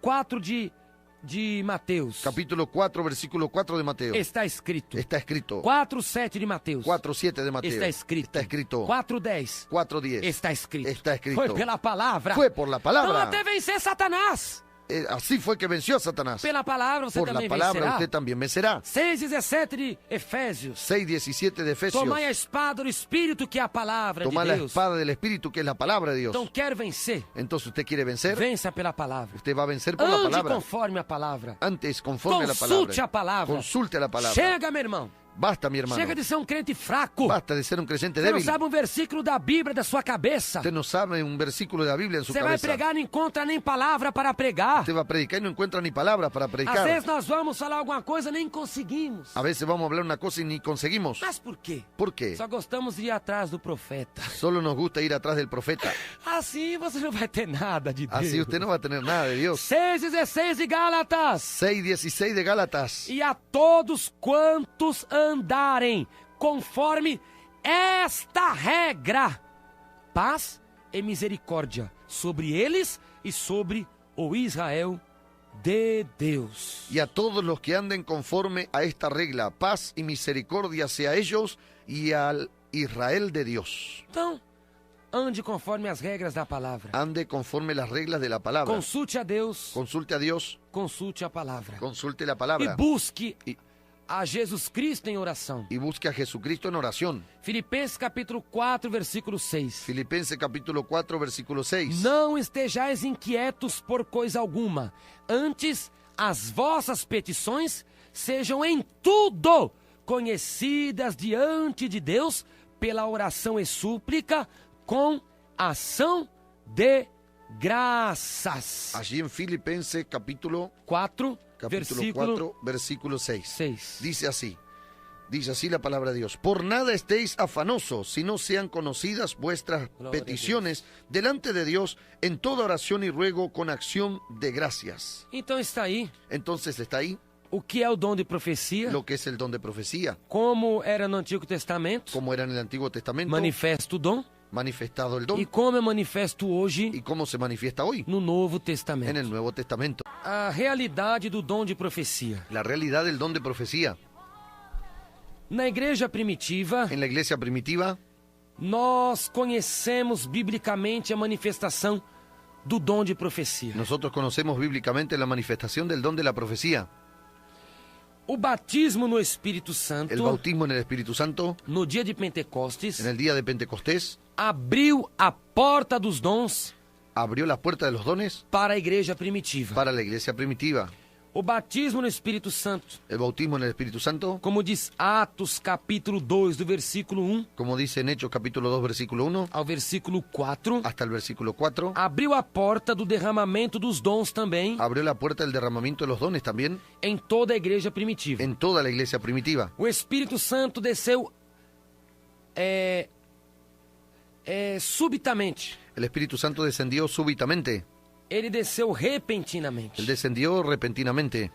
de Mateus. Capítulo 4, versículo 4 de Mateo. Está escrito. Está escrito. 4:7 de Mateus. 4:7 de Mateo. Está escrito. Está escrito. 4:10. 4:10. Está escrito. Está escrito. Foi pela palavra. Fue por la Então palabra. até vencer Satanás. Así fue que venció a Satanás. Pela palavra você Por la também palabra vencerá. usted también vencerá. 6:17 de Efésios. 6:17 de Efesios. Tomai a espada do Espírito, que é a palavra Toma de la Deus. espada del Espíritu, que es la palabra de Dios. Então quer vencer? Entonces usted quiere vencer. Vença pela palavra. Usted va a vencer por la Ande palabra. conforme a palavra. Antes, conforme a la Consulte a palabra. palavra. Consulte a la palabra. Chega, meu irmão. Basta, mi hermano. Chega de ser um crente fraco. Basta de ser un creyente Você não débil. sabe um versículo da Bíblia da sua cabeça. Usted no sabe un versículo de la Biblia en su Você vai cabeza. pregar e não encontra nem palavra para pregar. Usted va a predicar y no encuentra ni palabras para Às predicar. vezes nós vamos falar alguma coisa e nem conseguimos. A veces vamos a hablar una cosa y ni conseguimos. Mas por quê? ¿Por qué? Só gostamos de ir atrás do profeta. Solo nos gusta ir atrás del profeta. Assim você não vai ter nada de Deus. Así usted no va a tener nada de Dios. 6:16 de Gálatas. 6:16 de Gálatas. E a todos quantos andarem conforme esta regra, paz e misericórdia sobre eles e sobre o Israel de Deus. Y a todos los que anden conforme a esta regla, paz y misericordia sea a ellos y al Israel de Dios. Então, ande conforme as regras da palavra. Ande conforme las reglas de la palabra. Consulte a Deus, Consulte a Dios, consulte a palavra. consulte la E palabra busque Y- a Jesus Cristo em oração. y busque a Jesucristo en oración. Filipenses capítulo 4, versículo 6. Filipenses capítulo 4, versículo 6. Não estejais inquietos por coisa alguma, antes as vossas petições sejam em tudo conhecidas diante de Deus pela oração e súplica com ação de graças. Allí en Filipenses capítulo 4, capítulo versículo 4, versículo 6. 6. Dice así: Dice así la palabra de Dios: por nada estéis afanosos, si no sean conocidas vuestras peticiones delante de Dios en toda oración y ruego con acción de gracias. Então está aí Entonces está ahí o que é o dom de profecia, lo que es el don de profecía, como era no Antigo Testamento, como era en el Antiguo Testamento, manifesto o dom, manifestado el e don, como é manifesto hoje y cómo se manifiesta hoy no Novo en Testamento. el Nuevo Testamento. A realidade do dom de profecia. La realidad del don de profecía. Na igreja primitiva, En la iglesia primitiva, nós conhecemos biblicamente a manifestação do dom de profecia. nosotros conocemos bíblicamente la manifestación del don de la profecía. O batismo no Espírito El Santo, bautismo en el Espíritu Santo, no dia de Pentecostes, en el día de Pentecostés, abriu a porta dos dons abrió la puerta de los dones para a igreja primitiva. para la iglesia primitiva. O batismo no Espírito Santo, El bautismo en el Espíritu Santo, como diz Atos capítulo 2, do versículo 1 como dice en Hechos capítulo 2, versículo 1, ao versículo 4, hasta el versículo 4, abriu a porta do derramamento dos dons também abrió la puerta del derramamiento de los dones también em toda a igreja primitiva. en toda la iglesia primitiva. O Espírito Santo desceu subitamente. El Espíritu Santo descendió súbitamente, Ele desceu repentinamente. él descendió repentinamente.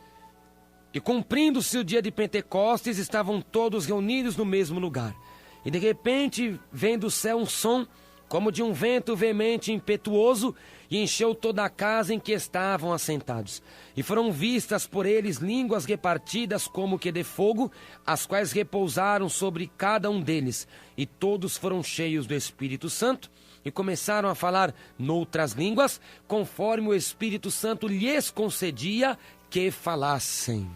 E cumprindo-se o dia de Pentecostes, estavam todos reunidos no mesmo lugar. E de repente vem do céu um som, como de um vento veemente e impetuoso, e encheu toda a casa em que estavam assentados. E foram vistas por eles línguas repartidas como que de fogo, as quais repousaram sobre cada um deles. E todos foram cheios do Espírito Santo, e começaram a falar noutras línguas, conforme o Espírito Santo lhes concedia que falassem.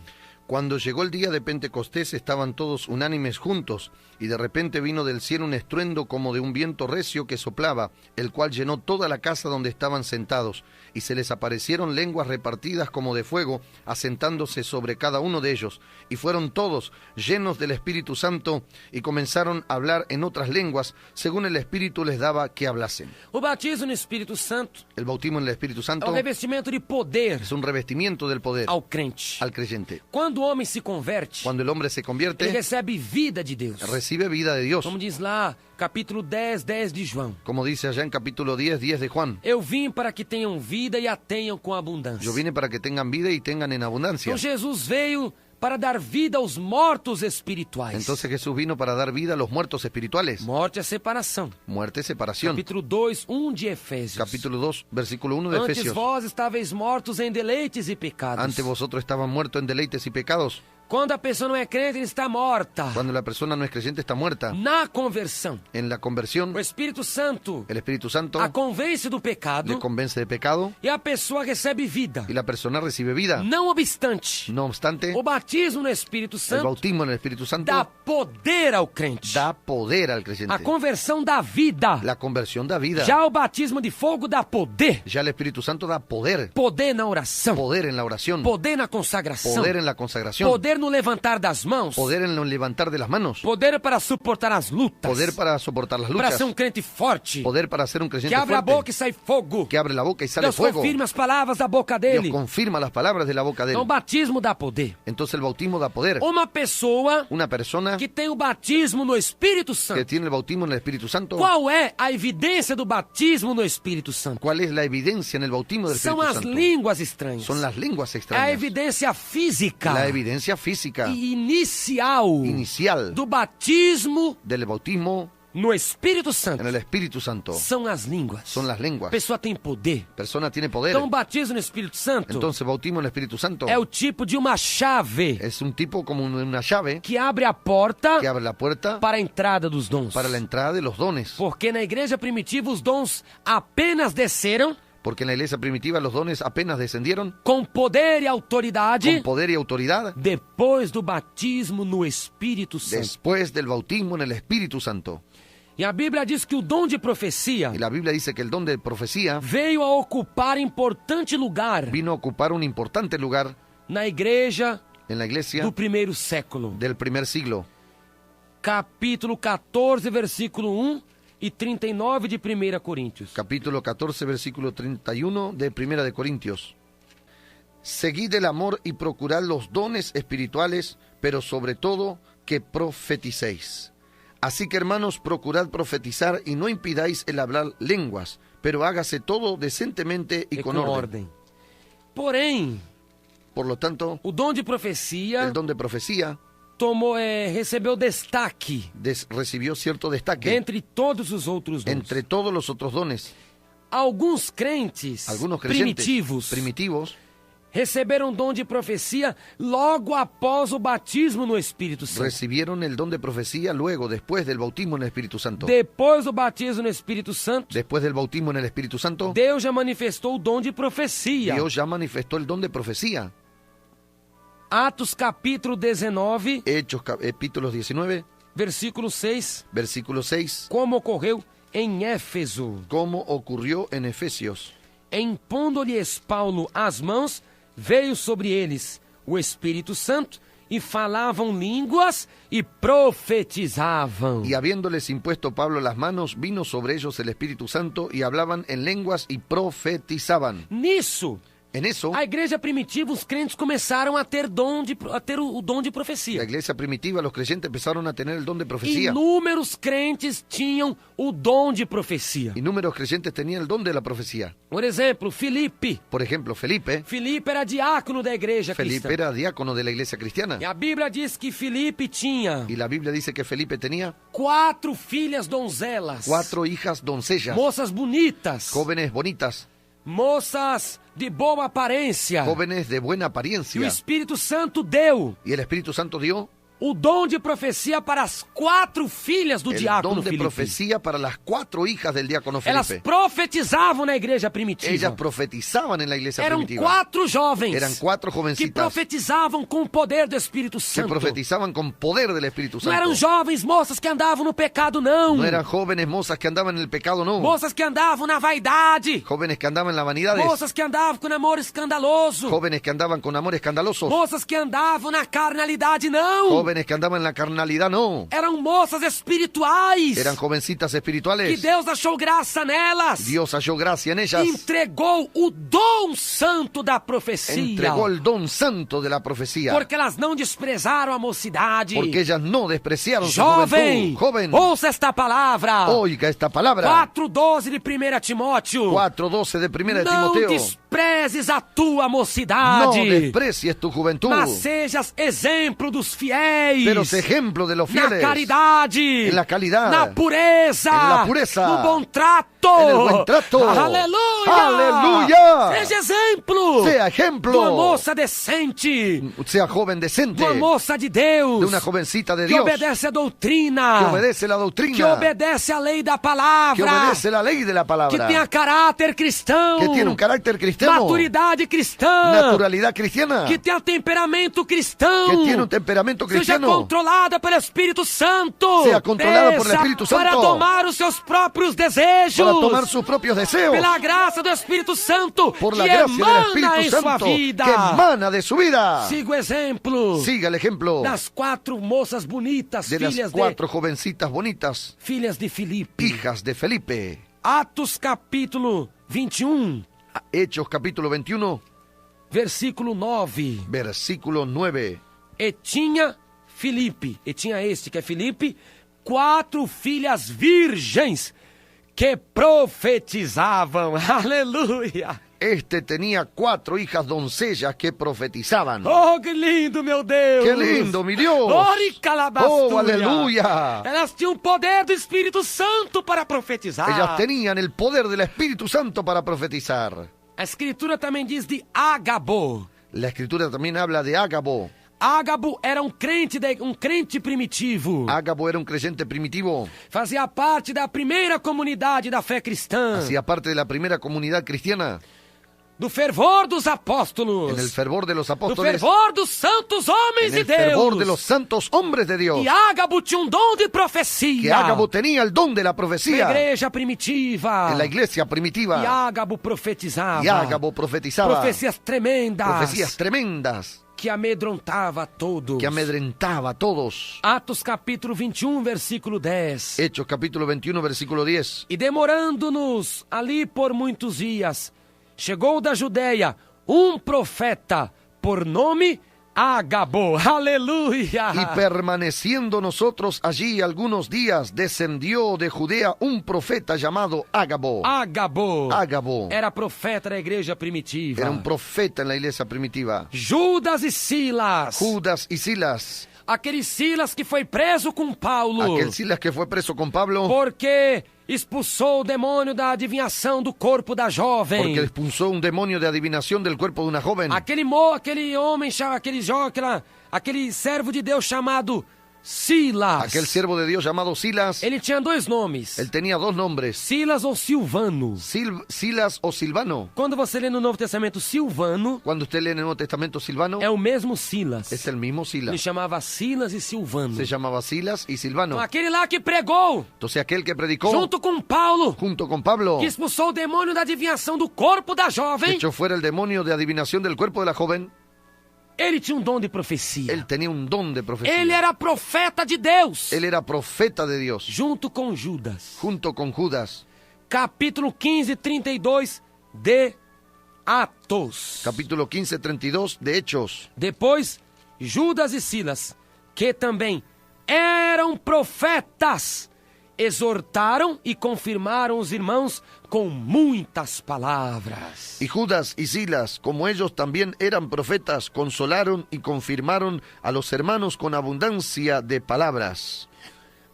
Cuando llegó el día de Pentecostés estaban todos unánimes juntos, y de repente vino del cielo un estruendo como de un viento recio que soplaba, el cual llenó toda la casa donde estaban sentados, y se les aparecieron lenguas repartidas como de fuego, asentándose sobre cada uno de ellos, y fueron todos llenos del Espíritu Santo, y comenzaron a hablar en otras lenguas, según el Espíritu les daba que hablasen. O batismo no Espírito Santo El bautismo en el Espíritu é Santo um revestimento de poder es un revestimiento del poder ao crente. al creyente. Quando o homem se converte, Cuando el hombre se ele convierte, recebe vida de Deus. recibe vida de Dios. Como diz lá, capítulo 10, 10 de João. Como dice allá en capítulo 10, 10 de Juan. Eu vim para que tenham vida e a tenham com abundância. Yo vine para que tengan vida y tengan en abundancia. Então Jesus veio para dar vida aos mortos espirituais. Entonces Jesús vino para dar vida a los muertos espirituales. Morte é separação. Muerte es separación. Capítulo 2, 1 de Efésios. Capítulo 2, versículo 1 de Antes Efesios. vós estáveis mortos em deleites e pecados. Ante vosotros estaban muertos en deleites y pecados. Quando a pessoa não é crente, ele está morta. Cuando la persona no es creyente está muerta. Na conversão, En la conversión, o Espírito Santo el Espíritu Santo a convence do pecado le convence de pecado e a pessoa recebe vida. y la persona recibe vida. Não obstante, No obstante, o batismo no Espírito el Santo bautismo en el Espíritu Santo dá poder ao crente. da poder al creyente. A conversão dá vida. La conversión da vida. Já o batismo de fogo dá poder. Ya el Espíritu Santo da poder. Poder na oração. Poder en la oración. Poder na consagração. Poder en la consagración. Poder no levantar das mãos. Poder en el levantar de las manos. Poder para suportar as lutas. Poder para soportar las Para luchas. ser um crente forte. Poder para ser un Que creyente abre a fuerte. boca e sai fogo. Que abre la boca y sale Deus fuego. confirma as palavras da boca Dios dele. confirma las palabras de la boca de él. Então o batismo dá poder. Entonces el bautismo da poder. Uma pessoa Una persona que tem o batismo no Espírito que Santo. tiene el bautismo en el Espíritu Santo. Qual é a evidência do batismo no Espírito Santo? ¿Cuál es la evidencia en el bautismo del São Espíritu as Santo? línguas estranhas. Son las lenguas É a extrañas. evidência física La evidencia física e inicial inicial do batismo del bautismo no Espírito Santo. en el Espíritu Santo. São as línguas. Son las A lenguas. pessoa tem poder. Persona tiene poder. Então o batismo no Espírito Santo Entonces bautismo en el Espíritu Santo é o tipo de uma chave es un tipo como una llave que abre a porta que abre la puerta para a entrada dos dons. para la entrada de los dones. Porque na igreja primitiva os dons apenas desceram Porque en la iglesia primitiva los dones apenas descendieron com poder e autoridade con poder y autoridad depois do batismo no Espírito Santo. después del bautismo en el Espíritu Santo. E a Bíblia diz que o dom de profecia Y la Biblia dice que el don de profecía veio a ocupar importante lugar vino a ocupar un importante lugar na igreja en la iglesia do primeiro século. del primer siglo. Capítulo 14, versículo 1 e 39 de 1 Coríntios. Capítulo 14, versículo 31 de Primera de Corintios. Seguid el amor y procurad los dones espirituales, pero sobre todo que profeticéis. Así que, hermanos, procurad profetizar y no impidáis el hablar lenguas, pero hágase todo decentemente y con orden. Porém, por lo tanto, o dom de profecia el don de profecía recebeu destaque recibió cierto destaque entre todos os outros dons. entre todos los otros dones. Alguns crentes primitivos receberam o dom de profecia logo após o batismo no Espírito Santo. recibieron el don de profecía luego, después del bautismo en el Espíritu Santo. Depois do batismo no Espírito Santo, Después del bautismo en el Espíritu Santo, Deus já manifestou o dom de profecia. Dios ya manifestó el don de profecía. Atos capítulo 19, Hechos capítulo 19, versículo 6, versículo 6, como ocorreu em Éfeso. como ocurrió en Efesios. Impondo-lhes Paulo as mãos, veio sobre eles o Espírito Santo e falavam línguas e profetizavam. Y habiéndoles impuesto Pablo las manos, vino sobre ellos el Espíritu Santo y hablaban en lenguas y profetizaban. Nisso, En eso, a igreja primitiva, os crentes começaram a ter o dom de la profecia. iglesia primitiva, los creyentes empezaron a tener el don de profecía. Inúmeros crentes tinham o dom de profecia. Inúmeros creyentes tenían el don de la profecía. Por exemplo, Filipe. Por ejemplo, Felipe Era diácono da igreja Felipe cristã. era diácono de la iglesia cristiana. E a Bíblia diz que Filipe tinha Y la Biblia dice que Felipe tenía 4 filhas donzelas. 4 hijas doncellas, Moças bonitas. jóvenes bonitas, Moças de boa aparência. jóvenes de buena E o apariencia. Espírito Santo deu Y el Espíritu Santo dio o dom de profecia para as 4 filhas do el diácono don de Filipe. profecía para las 4 hijas del diácono Elas Felipe. profetizavam na igreja primitiva. Ellas profetizaban en la iglesia Eram primitiva. 4 jovens Eran 4 que jovencitas profetizavam com o poder do Espírito que Santo. profetizaban con poder del Espíritu Não eram Santo. jovens moças que andavam no pecado, não. No eran jóvenes mozas que andaban en el pecado, no. Moças que andavam na vaidade. Jóvenes que andaban en la vanidad. Moças que andavam com namoro escandaloso. Jóvenes que andaban con amor escandalosos. Moças que andavam na carnalidade, não. Jóvenes que andaban en la carnalidad, no. Eram moças espirituais. Eran jovencitas Que espirituales. Deus achou graça nelas. Dios halló gracia en ellas. Entregou o dom santo da profecia. Entregó el don santo de la profecía. Porque elas não desprezaram a mocidade. Porque ellas no despreciaron su Jovem, juventud. Joven, ouça esta palavra. oiga esta palabra. 4:12 de 1 Timóteo. 4:12 de 1 de Não Timoteo. desprezes a tua No mocidade, desprecies tu juventud, mas sejas exemplo dos fiéis. pero sé ejemplo de los Na fieles. caridade, En la caridad, na pureza, en la pureza, no bom trato, en el buen trato. Aleluia! Aleluya. Seja exemplo Sea de uma ejemplo. moça decente, Sea joven decente. de uma moça de Deus, De una jovencita de que Dios. obedece a doutrina, Que obedece la que doctrina. obedece a lei da Que palavra, obedece la ley de la que palabra. tenha caráter cristão, Que tiene un carácter cristiano. maturidade cristã, Naturalidad cristiana. que tenha temperamento cristão, Que tiene un temperamento seja cristiano. controlada pelo Espírito Santo, Sea controlada por el Espíritu Santo. para tomar os seus próprios desejos, Para tomar sus propios deseos. pela graça do Espírito Santo, Por la que gracia del emana Espíritu em sua Santo vida. que emana de su vida. Siga o exemplo Siga el ejemplo das 4 moças bonitas, de las filhas 4 jovencitas bonitas, filhas de Filipe. hijas de Felipe. Atos capítulo 21, Hechos capítulo 21, versículo 9. versículo 9. E tinha Filipe, e tinha este que é Filipe, 4 filhas virgens que profetizavam. Aleluia! Este tenía 4 hijas doncellas que profetizaban. Oh, que lindo, meu Deus! ¡Qué lindo, mi Dios! Oh, aleluya! Elas tinham o poder do Espírito Santo para profetizar. Ellas tenían el poder del Espíritu Santo para profetizar. A Escritura também diz de Ágabo. La Escritura también habla de Ágabo. Ágabo era um crente primitivo. Ágabo era un creyente primitivo. Fazia parte da primeira comunidade da fé cristã. Hacía parte de la primera comunidad cristiana. Do fervor dos apóstolos. En el fervor de los Do apóstoles. fervor dos santos homens En el de Deus. fervor de los santos hombres de Dios. E Ágabo tinha um dom de profecia. Que Ágabo tenía el don de la Na profecía. igreja primitiva. En la iglesia E primitiva. Ágabo profetizava. Y Ágabo profetizaba. Profecias tremendas. Profecías tremendas. Que amedrontava a todos. Que amedrentaba a todos. Atos capítulo 21, versículo 10. Hechos capítulo 21, versículo 10. E demorando-nos ali por muitos dias, chegou da Judeia um profeta, por nome Ágabo, aleluya. Y permaneciendo nosotros allí algunos días, descendió de Judea un profeta llamado Ágabo. Ágabo era profeta da igreja primitiva. Era un profeta en la iglesia primitiva. Judas e Silas. Judas y Silas. Aquele Silas que foi preso com Paulo. Aquel Silas que fue preso con Pablo. Porque expulsou o demônio da adivinhação do corpo da jovem. Porque expulsó un demonio de adivinación del cuerpo de una joven. Aquele homem, aquele servo de Deus chamado Silas. Aquel siervo de Dios llamado Silas. Ele tinha dois nomes. Él tenía dos nombres. Silas ou Silvano. Silas o Silvano. Quando você lê no Novo Testamento Silvano, Cuando usted lee en el Nuevo Testamento Silvano, é o mesmo Silas. es el mismo Ele Silas. chamava Silas e Silvano. Se llamaba Silas y Silvano. Então, aquele lá que pregou, Entonces aquel que predicó junto com Paulo, junto con Pablo, que expulsou o demônio da adivinhação do corpo da jovem, echó fuera el demonio de adivinación del cuerpo de la joven. ele tinha dom de profecia. Él tenía un don de profecía. Ele era profeta de Deus, Él era profeta de Dios, junto com Judas. junto con Judas. Capítulo 15, 32 de Atos. Capítulo 15, 32 de Hechos. Depois, Judas e Silas, que também eram profetas, exortaram e confirmaram os irmãos com muitas palavras. Y Judas y Silas, como ellos también eran profetas, consolaron y confirmaron a los hermanos con abundancia de palabras.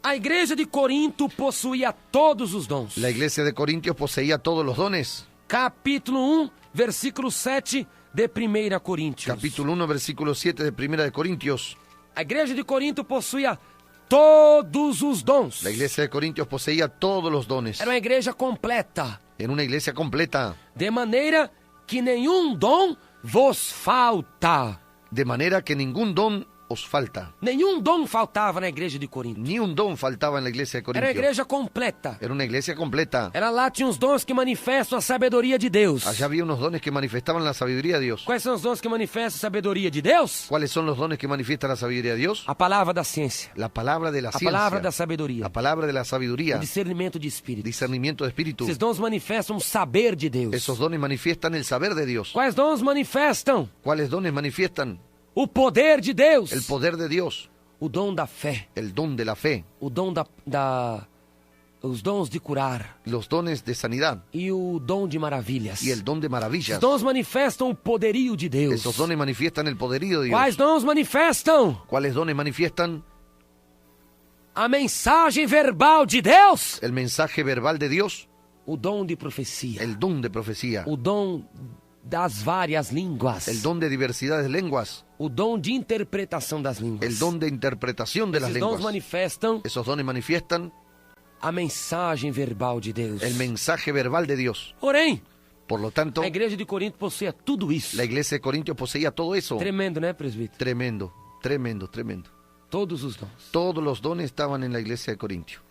A igreja de Corinto possuía todos os dons. La iglesia de Corintios poseía todos los dones. Capítulo 1, versículo 7 de 1 Coríntios. Capítulo 1, versículo 7 de 1 de Corintios. A igreja de Corinto possuía todos os dons. La iglesia de Corintios poseía todos los dones. Era uma igreja completa, En una iglesia completa. de maneira que nenhum dom vos falta. De manera que ningún don os falta. Nenhum dom faltava na igreja de Corinto. Ni un don faltaba en la iglesia de Era uma Corintios. igreja completa. Era una iglesia completa. Era lá, tinha os dons que manifestam a sabedoria de Deus. Allá había unos dones que manifestaban la sabiduría de Dios. Quais são os dons que manifestam a sabedoria de Deus? ¿Cuáles son los dones que manifiestan la sabiduría de Dios? A palavra da ciência, La palabra de la a ciencia. palavra da sabedoria, La palabra de la o sabiduría. discernimento de espírito. Discernimiento de espíritu. Esses dons manifestam o saber de Deus. Esos dones manifiestan el saber de Dios. Quais dons manifestam? ¿Cuáles dones manifiestan? O poder de Deus. El poder de Dios. O dom da fé. El don de la fe. O dom os dons de curar. Los dones de sanidad. E o dom de maravilhas. Y el don de Os maravillas. dons manifestam o poderio de Deus. Esos dones manifiestan el poderío de Quais Dios. dons manifestam? ¿Cuáles dones manifiestan? A mensagem verbal de Deus. El mensaje verbal de Dios. O dom de profecia. El don de profecía. O dom das várias línguas. El don de diversidad de lenguas. O dom de interpretação das línguas. El don de interpretación de las Esses dons lenguas. manifestam Esos dones manifiestan a mensagem verbal de Deus. el mensaje verbal de Dios. Porém, Por lo tanto, a igreja de Corinto possuía tudo isso. la iglesia de Corintios poseía todo eso. Tremendo, né, presbítero? Tremendo, tremendo, tremendo. Todos os dons. Todos los dones estaban en la iglesia de Corintios.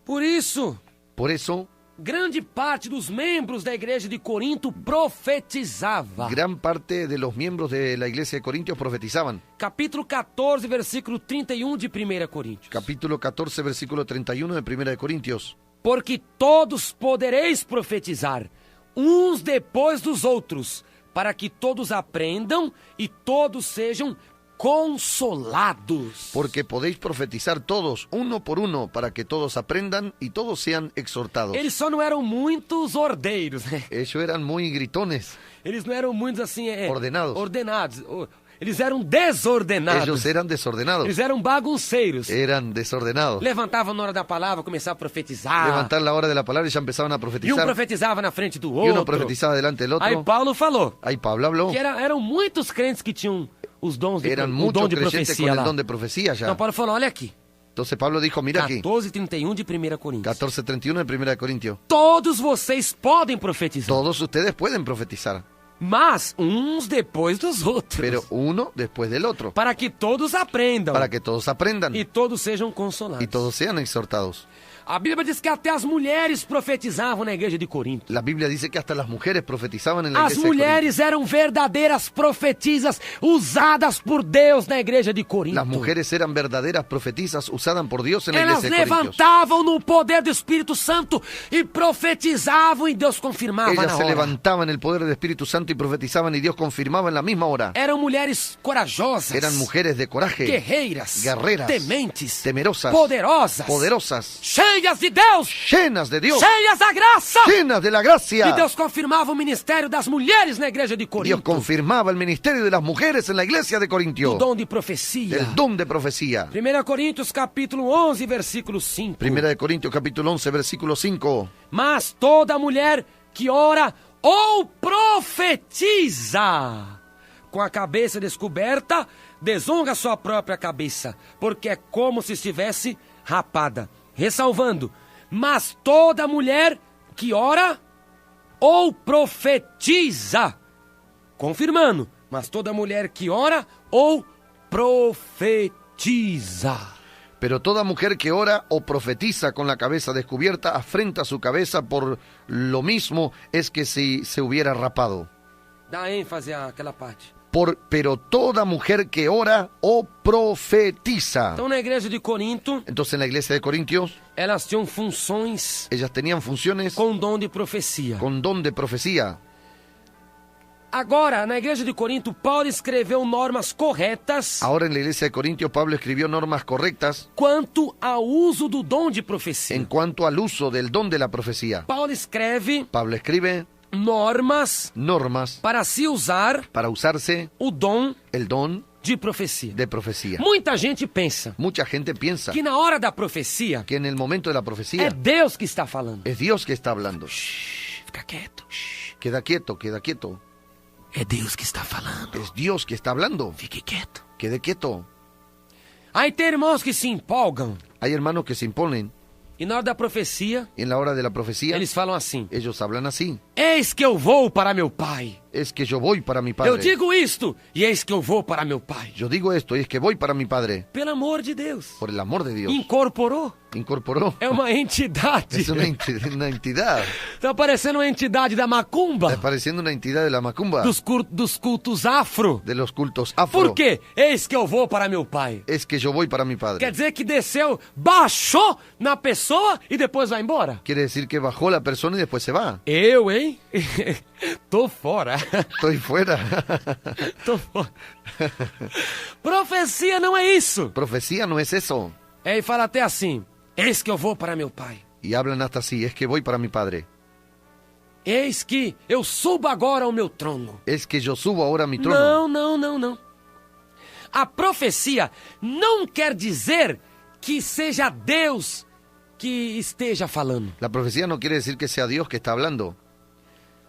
Por isso, Por eso, grande parte dos membros da igreja de Corinto profetizava. gran parte de los miembros de la iglesia de Corintios profetizaban. Capítulo 14, versículo 31 de 1 Coríntios. Capítulo 14, versículo 31 de 1 de Corintios. Porque todos podereis profetizar, uns depois dos outros, para que todos aprendam e todos sejam consolados. Porque podéis profetizar todos, uno por uno, para que todos aprendan y todos sean exhortados. Eles só não eram muitos ordeiros, né? Ellos eran muy gritones. Eles não eram muitos assim... Ordenados. Ordenados. Eles eram desordenados. Ellos eran desordenados. Eles eram bagunceiros. Eran desordenados. Levantavam na hora da palavra, começavam a profetizar. Levantar la hora de la palabra y ya empezaban a E um profetizar. profetizava na frente do Y outro. uno profetizaba delante del otro. Aí Paulo falou Ahí Pablo habló. que eram muitos crentes que tinham os dons de, Eran o muchos dom de creyentes profecia con el lá. don de profecía ya. Então Paulo falou, olha aqui. Entonces Pablo dijo, mira aquí, 14:31 de 1 Coríntios. 14:31 de 1 de Corintios. Todos vocês podem profetizar, Todos ustedes pueden profetizar, mas uns depois dos outros. pero uno después del otro, Para que todos aprendam para que todos aprendan e todos sejam consolados. y todos sean exhortados. A Bíblia diz que até as mulheres profetizavam na igreja de Corinto. La Biblia dice que hasta las mujeres profetizaban en la As iglesia de Corinto. mulheres eram verdadeiras profetisas usadas por Deus na igreja de Corinto. Las mujeres eran verdaderas profetizas usadas por Dios en la Elas iglesia de Corintios. levantavam no poder do Espírito Santo e profetizavam e Deus confirmava Ellas na se hora. levantaban en el poder del Espíritu Santo pronto y profetizaban y Dios confirmaba en la misma hora. Eram mulheres corajosas, Eran mujeres de coraje, guerreiras, guerreras, tementes, temerosas, poderosas, cheias de Deus, llenas de Dios, cheias da graça. llenas de la gracia. E Deus confirmava o ministério das mulheres na igreja de Dios Corinto. confirmaba el ministerio de las mujeres en la iglesia de O Corintio. dom de profecia. El don de profecía. 1 Coríntios capítulo 11, versículo 5. Primera de Corintios capítulo 11, versículo 5. Mas toda mulher que ora ou profetiza com a cabeça descoberta, desonra sua própria cabeça, porque é como se estivesse rapada. Ressalvando, mas toda mulher que ora ou profetiza, confirmando, mas toda mulher que ora ou profetiza. Pero toda mujer que ora o profetiza con la cabeza descubierta afrenta su cabeza por lo mismo es que si se hubiera rapado. Dá ênfase àquela parte. Pero toda mujer que ora o profetiza. Então, na igreja de Corinto, Entonces en la iglesia de Corintios, elas tinham funções ellas tenían funciones com dom de profecia. con don de profecía. Agora, na igreja de Corinto, Paulo escreveu normas corretas Ahora en la iglesia de Corintios, Pablo escribió normas correctas quanto ao uso do dom de profecia. en cuanto al uso del don de la profecía. Paulo escreve Pablo escribe normas normas para se usar para usarse o dom el don de profecia. de profecía. Muita gente pensa Mucha gente piensa que na hora da profecia que en el momento de la é profecía Deus que está falando. es Dios que está hablando. Fica quieto. Queda quieto, queda quieto. É Deus que está falando. Es Dios que está hablando. Fique quieto. Quede quieto. Aí tem irmãos que se empolgam Hay hermanos que se imponen e na hora da profecia y en la hora de la profecía eles falam assim: ellos hablan así. eis que eu vou para meu pai. Es que yo voy para mi Eu padre. digo isto e eis que eu vou para meu pai. Yo digo esto y es que voy para mi padre. Pelo amor de Deus. Por el amor de Dios. Incorporou. Incorporó. É uma entidade. Es una entidad. Tá parecendo uma entidade da macumba. Está pareciendo una entidad de la macumba. Dos cultos afro. De los cultos afro. Por quê? Eis que eu vou para meu pai. Es que yo voy para mi padre. Quer dizer que desceu, baixou na pessoa e depois vai embora? Quiere decir que bajó la persona y después se va. Eu, hein? Tô fora. Estoy fuera. Tô fora. Profecia não é isso. Profecía no es eso. E fala até assim: eis que eu vou para meu pai. Y hablan hasta así, es que voy para mi padre. Eis que eu subo agora ao meu trono. Es que yo subo ahora a mi trono. Não. A profecia não quer dizer que seja Deus que esteja falando. La profecía no quiere decir que sea Dios que está hablando.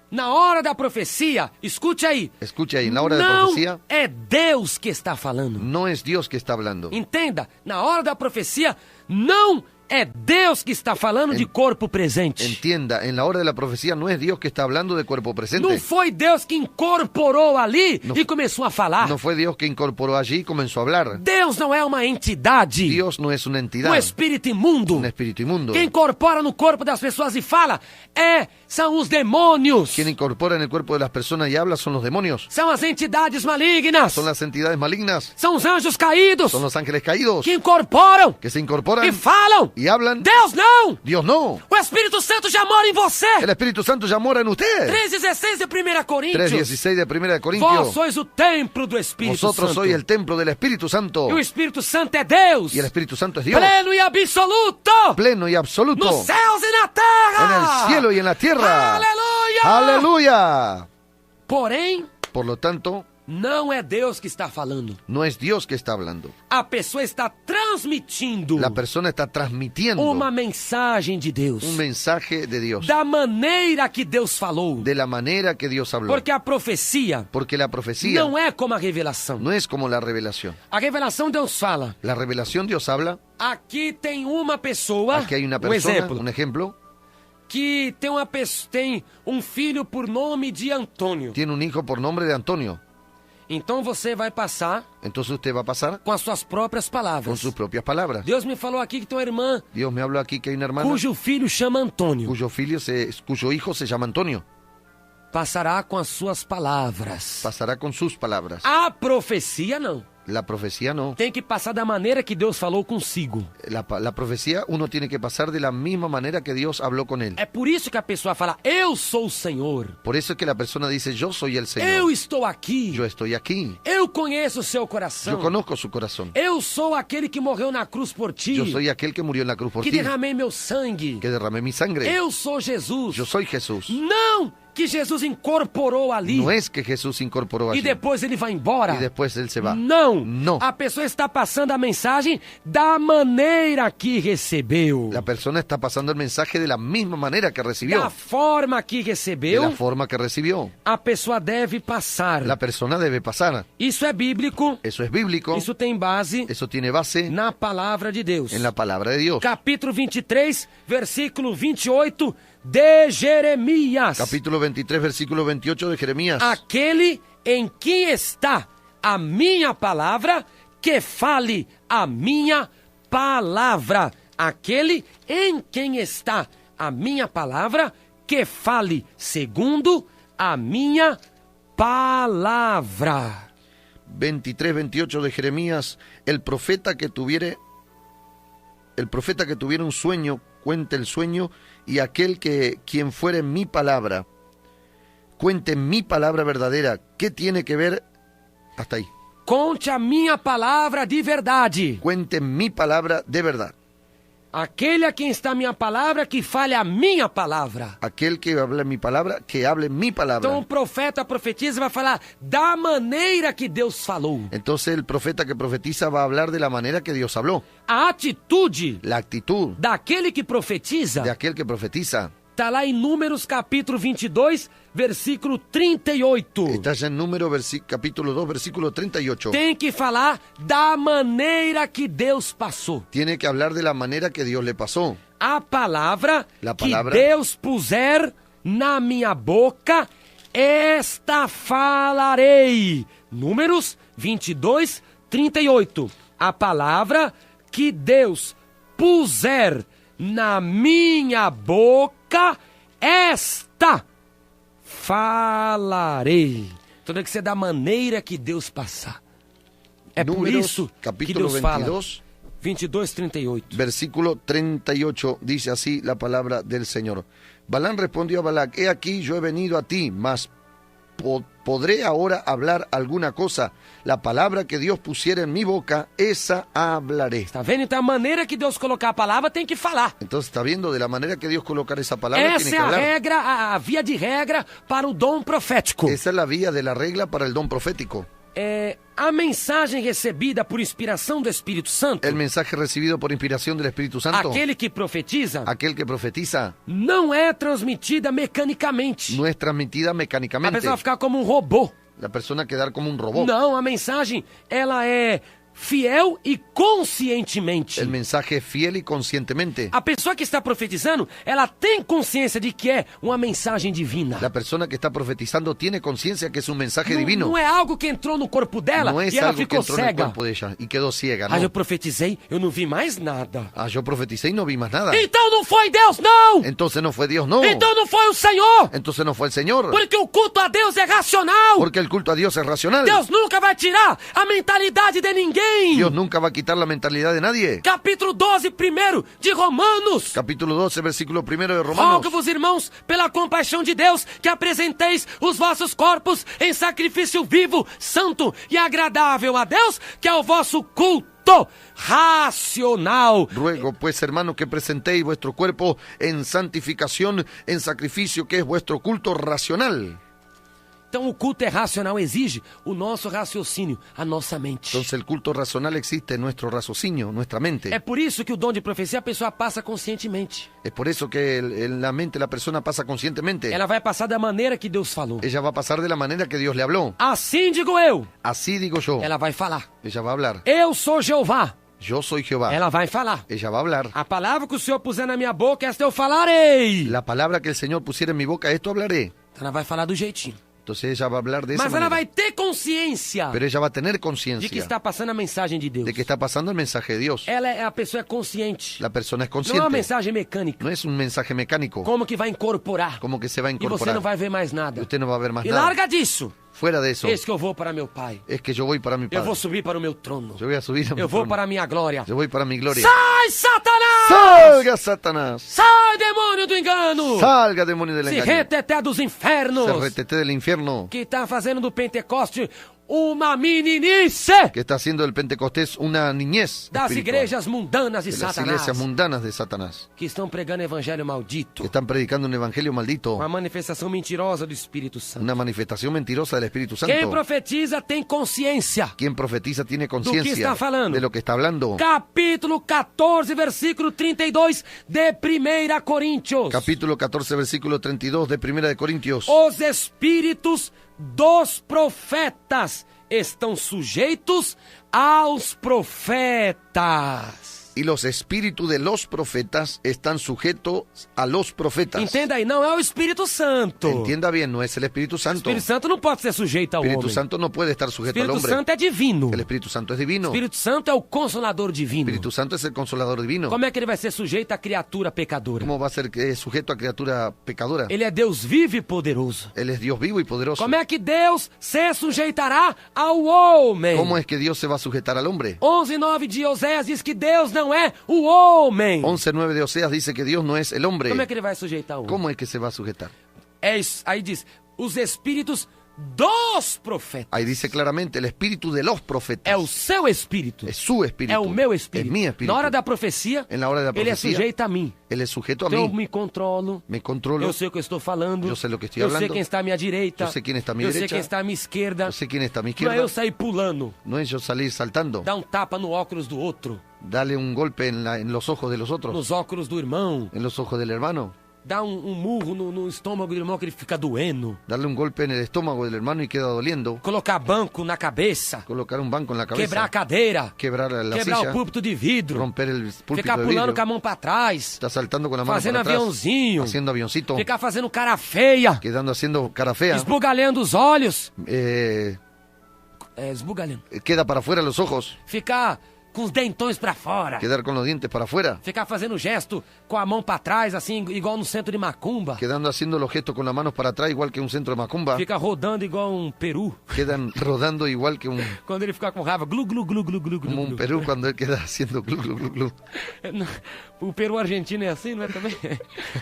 Na hora da profecia, escute aí. Escucha ahí, en la hora de Não profecía é Deus que está falando. no es Dios que está hablando. Entenda, na hora da profecia, não é Deus que está falando de corpo presente. Entienda, en la hora de la profecía no es Dios que está hablando de cuerpo presente. Não foi Deus que incorporou ali Não- e começou a falar. No fue Dios que incorporó allí y comenzó a hablar. Deus não é uma entidade, Dios no es una entidad, um espírito imundo. un espíritu inmundo. Quem incorpora no corpo das pessoas e fala são os demônios. Quien incorpora en el cuerpo de las personas y habla son los demonios. São as entidades malignas. Son las entidades malignas. São os anjos caídos Son los ángeles caídos que incorporam que se incorporan e falam. y hablan. Deus não! Dios no. O Espírito Santo já mora em você. El Espíritu Santo ya mora en usted. 3:16 de 1 Coríntios. 3:16 de 1 de Vós Corintios. sois o templo do Espírito Vosotros Santo. sois el templo del Espíritu Santo. E o Espírito Santo é Deus. Y el Espíritu Santo es Dios. Pleno e absoluto. Pleno y absoluto. Nos céus e na terra. En el cielo y en la tierra. Aleluia. Aleluya. Porém, Por lo tanto, não é Deus que está falando. no es Dios que está hablando. A pessoa está transmitindo La persona está transmitiendo uma mensagem de Deus. un mensaje de Dios. Da maneira que Deus falou. De la manera que Dios habló. Porque a profecia Porque la profecía não é como a revelação. no es como la revelación. A revelação Deus fala. La revelación Dios habla. Aqui tem uma pessoa, Aquí hay una um persona, exemplo, un ejemplo, que tem um filho por nome de Antônio. tiene un hijo por nombre de Antonio. Então você vai passar Entonces usted va a pasar com as suas próprias con palavras. sus propias palabras. Deus me falou aqui que tem uma irmã Dios me habló aquí que hay una hermana cujo filho chama Antônio. cuyo hijo se llama Antonio. Passará com as suas palavras. Pasará con sus palabras. A profecia não. La profecía no. Tem que passar da maneira que Deus falou consigo. La profecía uno tiene que pasar de la misma manera que Dios habló con él. É por isso que a pessoa fala, eu sou o Senhor. Por eso es que la persona dice, yo soy el Eu Señor. estou aqui. Yo estoy aquí. Eu conheço o seu Yo coração. conozco su corazón. Eu sou aquele que morreu na cruz por ti. Yo soy aquel que murió en la cruz por Que ti. derramei meu sangue. Que derramé mi sangre. Eu sou Jesus. Yo soy Jesús. Não que Jesus incorporou ali. No es que Jesús incorporó E allí. depois ele vai embora. Y después él se va. Não. No. A pessoa está passando a mensagem da maneira que recebeu. La persona está pasando el mensaje de la misma manera que recibió. Da forma que De recebeu, la forma que recibió. a pessoa deve passar. La persona debe pasar. Isso é bíblico. Eso es bíblico. Isso tem base Eso tiene base na palavra de Deus. en la palabra de Dios. Capítulo 23, versículo 28 de Jeremias. Capítulo 23, versículo 28 de Jeremías. Aquele em quem está a minha palavra, que fale a minha palavra. Aquele em quem está a minha palavra, que fale segundo a minha palavra. 23, 28 de Jeremías. El profeta que tuviera un sueño, cuente el sueño, y aquel que quien fuere mi palabra, cuente mi palabra verdadera. ¿Qué tiene que ver? Hasta ahí. Conte a minha palavra de verdade. Cuente mi palabra de verdad. Aquele a quem está a minha palavra, que fale a minha palavra. Aquel que hable mi palabra, que hable mi palabra. Então o profeta profetiza e vai falar da maneira que Deus falou. Entonces el profeta que profetiza va a hablar de la manera que Dios habló. A atitude La actitud daquele que profetiza de aquel que profetiza. está lá em Números capítulo 22, versículo 38. Está ya en Número capítulo 2, versículo 38. Tem que falar da maneira que Deus passou. Tiene que hablar de la manera que Dios le pasó. A palavra La que palabra. Deus puser na minha boca, esta falarei. Números 22, 38. A palavra que Deus puser na minha boca, esta falarei. Então tem que ser da maneira que Deus passar. É por Números, isso que capítulo Deus fala. 22, 22, 38. versículo 38, dice así la palabra del Señor. Balán respondió a Balac, he aquí yo he venido a ti, mas ¿podré ahora hablar alguna cosa? La palabra que Dios pusiera en mi boca, esa hablaré. Tá vendo? Então a maneira que Deus colocar a palavra tem que falar. Entonces está viendo de la manera que Dios colocar esa palabra, Essa tiene é que a hablar. regra, a via de regra para o dom profético. Esa es la vía de la regla para el don profético. A mensagem recebida por inspiração do Espírito Santo, El mensaje recibido por inspiración del Espíritu Santo, aquele que profetiza, aquel que profetiza, não é transmitida mecanicamente. no es transmitida A mecánicamente. pessoa vai ficar como um robô. La persona quedar como un robot. Não, a mensagem, ela é fiel e conscientemente. El mensaje es fiel y conscientemente. A pessoa que está profetizando, ela tem consciência de que é uma mensagem divina. La persona que está profetizando tiene conciencia que es un mensaje divino. Não é algo que entrou no corpo dela No es e ela algo que ficou entró en el cega. cuerpo de ella y quedó ciega, Ah, eu ¿no? profetizei, eu não vi mais nada. Ah, yo profeticé y no vi más nada. Então não foi Deus, não! Entonces no fue Dios, no. Então não foi o Senhor! Entonces no fue el Señor. Porque o culto a Deus é racional! Porque el culto a Dios es racional. Deus nunca vai tirar a mentalidade de ninguém! Dios nunca va a quitar la mentalidad de nadie. Capítulo 12, 1 de Romanos. Capítulo 12, versículo 1 de Romanos. Rogo-vos, irmãos, pela compaixão de Deus, que apresenteis os vossos corpos em sacrifício vivo, santo e agradável a Deus, que é o vosso culto racional. Ruego, pues, hermanos, que presentéis vuestro cuerpo en santificación, en sacrificio, que es vuestro culto racional. Então o culto é racional, exige o nosso raciocínio, a nossa mente. Entonces el culto racional existe en nuestro raciocinio, nuestra mente. É por isso que o dom de profecia a pessoa passa conscientemente. Es por eso que en la mente la persona pasa conscientemente. Ela vai passar da maneira que Deus falou. Ella va a pasar de la manera que Dios le habló. Assim digo eu. Así digo yo. Ela vai falar. Ella va a hablar. Eu sou Jeová. Yo soy Jehová. Ela vai falar. Ella va a hablar. A palavra que o Senhor puser na minha boca, esta eu falarei. La palabra que el Señor pusiera en mi boca, esto hablaré. Ela vai falar do jeitinho. Entonces ella va a hablar de esa Mas ela manera. vai ter consciência Pero ella va a tener de que conciencia está passando a mensagem de Deus. de que está pasando el mensaje de Dios. A pessoa é consciente. La persona es Não é uma consciente. mensagem mecânica. No es un mensaje mecánico, Como que vai incorporar. como que se va a E você incorporar. não vai ver mais nada. Y usted no va a ver más E nada. larga disso. Fuera de eso, Eis que eu vou para meu Pai. es que yo voy para mi Eu vou Padre. subir para o meu trono. Yo voy a subir a mi Eu vou trono. para a minha glória. Yo voy para mi gloria. Sai, Satanás! ¡Salga, Satanás! Sai, demônio do engano! ¡Salga, demonio del Se engaño! reteté dos infernos! Se retete del infierno. Que está fazendo do Pentecoste uma meninice Que está haciendo del Pentecostés una niñez das espiritual. igrejas mundanas de De las Satanás. iglesias mundanas de Satanás. Que estão pregando evangelho maldito. Que están predicando un evangelio maldito. Uma manifestação mentirosa do Espírito Santo. Una manifestación mentirosa del Espíritu Santo. Quem profetiza tem consciência. Quien profetiza tiene Do que conciencia está falando. de lo que está hablando. Capítulo 14, versículo 32 de 1 Coríntios. Capítulo 14, versículo 32 de 1 de Corintios. Os espíritos dos profetas estão sujeitos aos profetas. Y los espíritus de los profetas están sujetos a los profetas. Entenda aí, não é o Espírito Santo. Entienda bien, no es el Espíritu O Santo. Espírito Santo não pode ser sujeito ao El Espíritu homem. Santo no puede estar O sujeto al Espírito hombre. Santo é divino. El Espíritu Santo es O divino. Espírito Santo é o consolador El divino. Espíritu Santo es el consolador divino. Como é que ele vai ser sujeito à criatura pecadora? ¿Cómo va a ser sujeto a criatura pecadora? Ele é Deus vivo e poderoso. Él es Dios vivo y poderoso. Como é que Deus se sujeitará ao homem? ¿Cómo es que Dios se va a sujetar al hombre? 11:9 de Oséias diz que Deus não é o homem. 11:9 de Oseas dice que Dios no es el hombre. Como é que ele vai sujeitar o homem? ¿Cómo es que se va a sujetar? É isso. Aí diz, os espíritos dos profetas. Ahí dice claramente el espíritu de los profetas. É o seu espírito. Es su espíritu. É o meu espírito. Es mi espíritu. Na hora da profecia, En la hora de la ele é profecía, sujeito a mim. Él es sujeto a Então eu mí. me controlo. Me controlo. Eu sei o que eu estou falando. Eu sei o que estou Eu sei falando. quem está à minha direita. Eu sei quem está à minha Eu sei direita. quem está à minha esquerda. Yo sé quién está a mi Não izquierda. é eu sair pulando. No es yo salir saltando. Dar um tapa no óculos do outro. Darle un golpe en los ojos de los otros. Nos óculos do irmão. En los ojos del hermano. Dar um murro no estômago do irmão que ele fica doendo. Darle un golpe en el estómago del hermano y queda doliendo. Colocar banco na cabeça. Colocar un banco en la cabeza. Quebrar a cadeira. Quebrar la Quebrar silla. o púlpito de vidro. Romper el púlpito Ficar de pulando vidrio. com a mão pra trás. Está saltando con la mano Fazendo para atrás. aviãozinho. Haciendo avioncito. Ficar fazendo cara feia. Quedando haciendo cara fea. Esbugalhando os olhos. Eh, Esbugalhando. queda para afuera los ojos. Ficar com os dentões pra fora. Quedar con los dientes para afuera. Ficar fazendo gesto com a mão pra trás, assim, igual no centro de macumba. Quedando haciendo los gestos con las manos para atrás, igual que un centro de macumba. Fica rodando igual um peru. Quedan rodando igual que un, Quando ele fica com raiva, glu, glu, glu, glu, glu, como un glu. Perú cuando él queda haciendo glu, glu, glu, glu. O peru argentino é assim, não é também?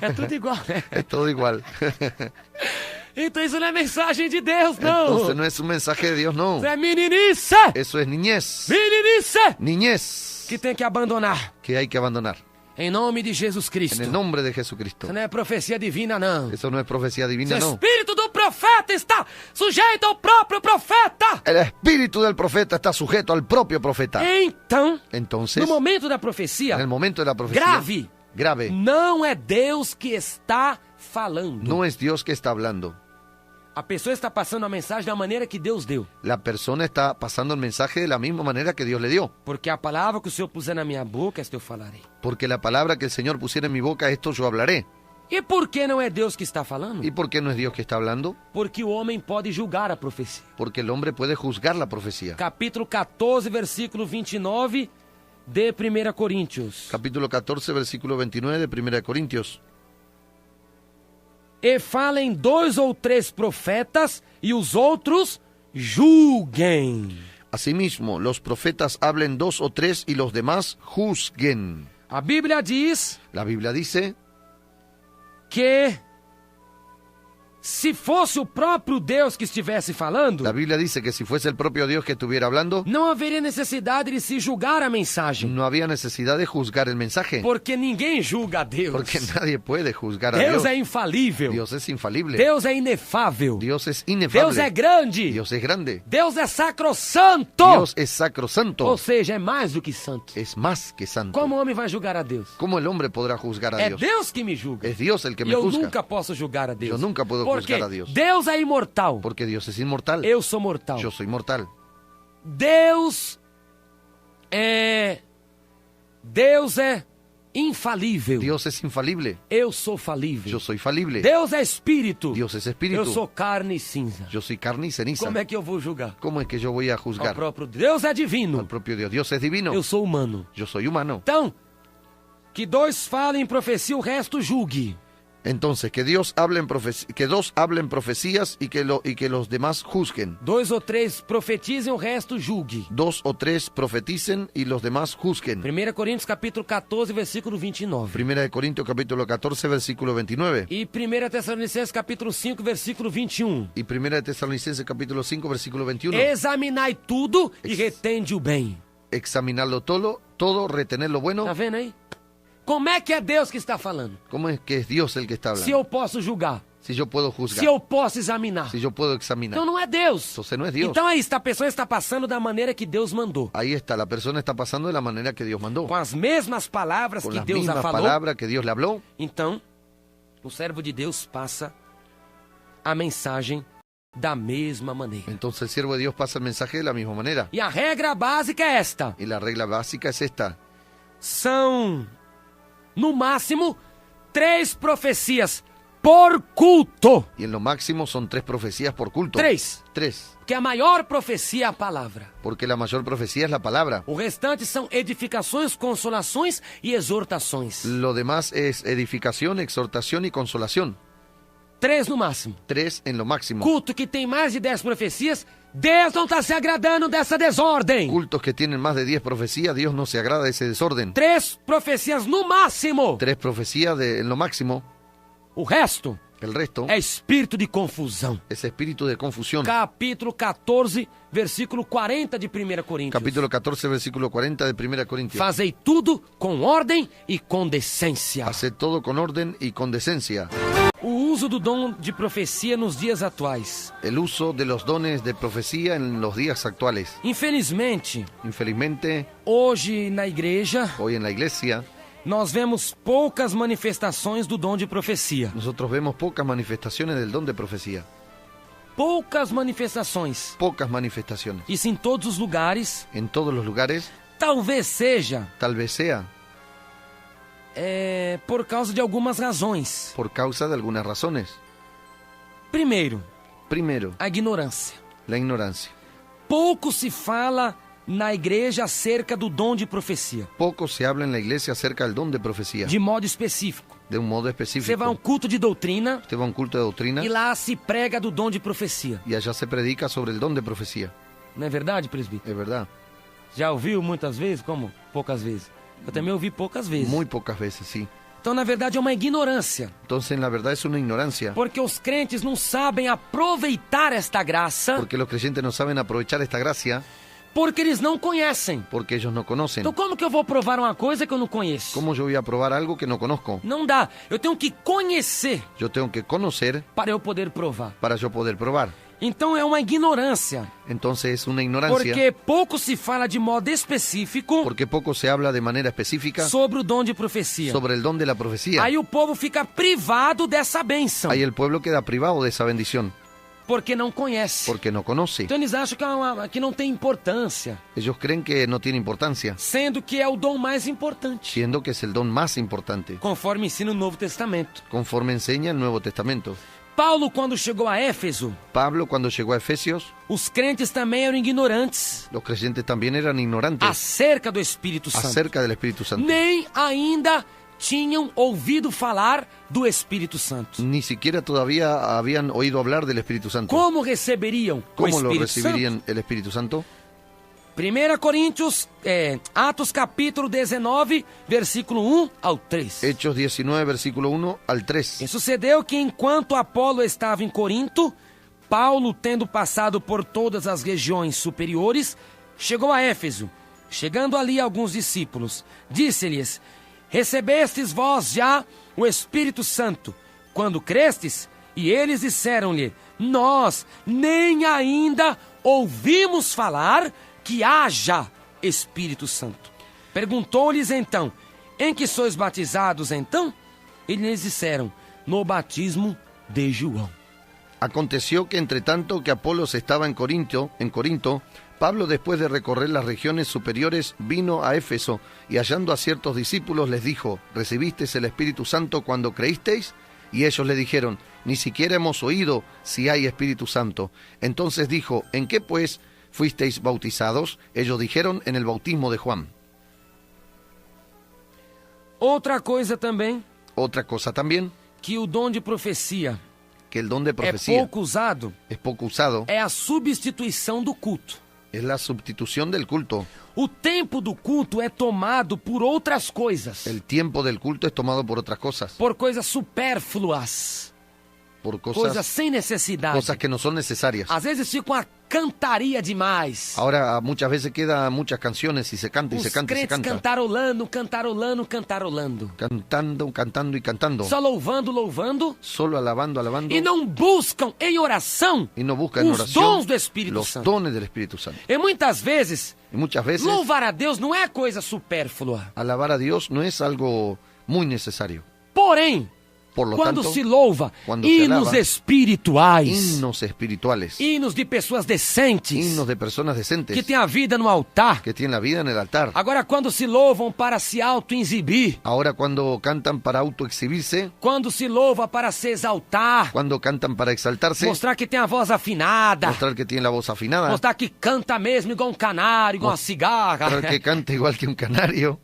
É tudo igual, né? Es todo igual. Então isso não é mensagem de Deus, não. Entonces no es un mensaje de Dios, no. Isso é meninice. Eso es niñez. Meninice. Niñez Que tem que abandonar. que hay que abandonar. Em nome de Jesus Cristo. En el nombre de Jesucristo. Isso não é profecia divina, não. Eso no es profecía O divina, no. espírito do profeta está sujeito ao próprio profeta. El espíritu del profeta está sujeto al propio profeta. Então, Entonces, no momento da profecia, en el momento de la profecía, grave, grave, não é Deus que está falando. no es Dios que está hablando. A pessoa está passando a mensagem da maneira que Deus deu. La persona está pasando el mensaje de la misma manera que Dios le dio. Porque a palavra que o Senhor puser na minha boca, esta eu falarei. Porque la palabra que el Señor pusiera en mi boca, esto yo hablaré. E por que não é Deus que está falando? ¿Y por qué no es Dios que está hablando? Porque o homem pode julgar a profecia. Porque el hombre puede juzgar la profecía. Capítulo 14, versículo 29 de 1 Coríntios. Capítulo 14, versículo 29 de 1 Corintios. E falem 2 ou 3 profetas e os outros julguem. Asimismo, los profetas hablen 2 o 3 y los demás juzguen. A Bíblia diz La Biblia dice que se fosse o próprio Deus que estivesse falando, La Biblia dice que si fuese el propio Dios que estuviera hablando, não haveria necessidade de se julgar a mensagem. no había necesidad de juzgar el mensaje. Porque ninguém julga a Deus. Porque nadie puede juzgar a Deus Dios. é infalível. Dios es infalible. Deus é inefável. Dios es Deus inefable. é grande. Dios es grande. Deus é sacrossanto. Dios es sacrosanto. Ou seja, é mais do que santo. Es más que santo. Como o homem vai julgar a Deus? ¿Cómo el hombre podrá juzgar a É Dios? Deus que me julga. Es Dios el que E me eu juzga. nunca posso julgar a Deus. Eu nunca puedo Porque juzgar a Deus. Deus é imortal. Porque Dios es inmortal. Eu sou mortal. Yo soy mortal. Deus é infalível. Dios es infalible. Eu sou falível. Yo soy falible. Deus é espírito. Dios es espíritu. Eu sou carne e cinza. Yo soy carne y ceniza. Como é que eu vou julgar? ¿Cómo es que yo voy a O juzgar próprio Deus é al divino. propio Dios? Dios es divino. Eu sou humano. Yo soy humano. Então, que dois falem em profecia, o resto julgue. Entonces, que dos hablen profecías y que los demás juzguen. 2 ou 3 profetizem, o resto julgue. 2 o 3 profeticen y los demás juzguen. 1 Coríntios capítulo 14, versículo 29. Primera de Corintios capítulo 14, versículo 29. E 1 Tessalonicenses capítulo 5, versículo 21. Y Primera de Tesalonicenses capítulo 5, versículo 21. Examinai tudo e retende o bem. Examinarlo todo, retener lo bueno. Tá vendo aí? Como é que é Deus que está falando? ¿Cómo es que es Dios el que está Se hablando? eu posso julgar, Si yo puedo juzgar, se eu posso examinar, si yo puedo examinar. então não é Deus. Entonces no es Dios. Então é isso, a pessoa está passando da maneira que Deus mandou. Ahí está, la persona está pasando de la manera que Dios mandó. Com as mesmas palavras Con que las Deus já mismas falou. palabras que Dios le habló. Então, o servo de Deus passa a mensagem da mesma maneira. Entonces el siervo de Dios pasa el mensaje de la misma manera. E a regra básica é esta. Y la regla básica es esta. São, no máximo, 3 profecias por culto. Y en lo máximo son 3 profecías por culto. 3. 3. Que a maior profecia é a palavra. Porque la mayor profecía es la palabra. O restante são edificações, consolações e exortações. Lo demás es edificación, exhortación y consolación. 3 no máximo. 3 en lo máximo. Culto que tem mais de 10 profecias, Deus não está se agradando dessa desordem. Cultos que tienen más de 10 profecías, Dios no se agrada de ese desorden. 3 profecias no máximo. 3 profecías en lo máximo. O resto El resto é espírito de confusão. es espíritu de confusión. Capítulo 14, versículo 40 de 1 Coríntios. Capítulo 14, versículo 40 de 1 Corintios. Fazei tudo com ordem e com decência. Haced todo con orden y con decencia. O uso do dom de profecia nos dias atuais. El uso de los dones de profecía en los días actuales. Infelizmente, Infelizmente, hoje na igreja, hoy en la iglesia, nós vemos poucas manifestações do dom de profecia. nosotros vemos pocas manifestaciones del don de profecía. Poucas manifestações. Pocas manifestaciones. Isso em todos os lugares. En todos los lugares, Talvez seja tal vez sea por causa de algumas razões. por causa de algunas razones. Primeiro, Primero, a ignorância. la ignorancia. Pouco se fala na igreja acerca do dom de profecia, Poco se habla en la iglesia acerca del don de profecía, de modo específico. de un modo Você vai a específico. um culto de doutrina Usted va a un culto de doctrina e lá se prega do dom de profecia. y allá se predica sobre el don de profecía. Não é verdade, presbítero? Es verdad. Já ouviu muitas vezes? Como? Poucas vezes. Eu também ouvi poucas vezes. Muy pocas veces, sí. Então, na verdade, é uma ignorância. Entonces, la verdad es una ignorancia. Porque os crentes não sabem aproveitar esta graça, Porque los creyentes no saben aprovechar esta gracia porque eles não conhecem. porque ellos no conocen. Então, como que eu vou provar uma coisa que eu não conheço? ¿Cómo yo voy a probar algo que no conozco? Não dá. Eu tenho que conhecer Yo tengo que conocer para eu poder provar. para yo poder probar. Então, é uma ignorância. Entonces es una ignorancia Porque pouco se fala de modo específico porque poco se habla de manera específica sobre o dom de profecia. sobre el don de la profecía. Aí o povo fica privado dessa bênção, Ahí el pueblo queda privado de esa bendición porque não conhece. porque no conoce. Então eles acham que não tem importância, Ellos creen que no tiene importancia, sendo que é o dom mais importante, siendo que es el don más importante, conforme ensina o Novo Testamento. conforme enseña el Nuevo Testamento. Paulo, quando chegou a Éfeso, Pablo, cuando llegó a Efesios, os crentes também eram ignorantes los creyentes también eran ignorantes acerca do Espírito Santo. acerca del Espíritu Santo. Nem ainda tinham ouvido falar do Espírito Santo. Ni siquiera todavía habían oído hablar del Espíritu Santo. Como receberiam o ¿Cómo lo Espírito Santo? recibirían el Espíritu Santo? 1 Coríntios, Atos capítulo 19, versículo 1 ao 3. Hechos 19, versículo 1 al 3. E sucedeu que enquanto Apolo estava em Corinto, Paulo, tendo passado por todas as regiões superiores, chegou a Éfeso. Chegando ali alguns discípulos, disse-lhes: Recebestes vós já o Espírito Santo, quando crestes? E eles disseram-lhe: Nós nem ainda ouvimos falar que haja Espírito Santo. Perguntou-lhes então: Em que sois batizados então? E lhes disseram: No batismo de João. Aconteció que entre tanto que Apolos estaba en Corinto, Pablo, después de recorrer las regiones superiores, vino a Éfeso y hallando a ciertos discípulos les dijo: ¿recibisteis el Espíritu Santo cuando creísteis? Y ellos le dijeron: ni siquiera hemos oído si hay Espíritu Santo. Entonces dijo: ¿en qué pues fuisteis bautizados? Ellos dijeron: en el bautismo de Juan. Outra coisa também, Otra cosa también, que o dom de profecia que el don de é profecía pouco usado, es poco usado, é a substituição do culto. es la sustitución del culto. O tempo do culto é tomado por outras coisas, El tiempo del culto es tomado por otras cosas, por coisas supérfluas, por coisas cosas, sem necessidade. cosas que no son necesarias. Às vezes fica uma cantaria demais. Ahora muchas veces quedan muchas canciones y se canta y Os se canta y se crentes canta. cantarolando, cantarolando, cantarolando. Cantando, cantando y cantando. Só louvando, louvando. Solo alabando, alabando. E não buscam em oração Y no buscan en os oración dons do Espírito los Santo. dones del Espíritu Santo. E muitas vezes, Y muchas veces louvar a Deus não é coisa supérflua. alabar a Dios no es algo muy necesario. Porém, Por lo quando tanto, se louva quando se hinos alaba, espirituais, himnos espirituales, hinos de pessoas decentes, himnos de personas decentes que têm a vida no altar. que tienen la vida en el altar. Agora, quando se louvam para se auto-exibir, Ahora cuando cantan para autoexhibirse, quando se louva para se exaltar, cuando cantan para exaltarse, mostrar que tem a voz afinada, mostrar que tienen la voz afinada, mostrar que canta mesmo igual um canário, igual uma cigarra. mostrar que canta igual que un canario.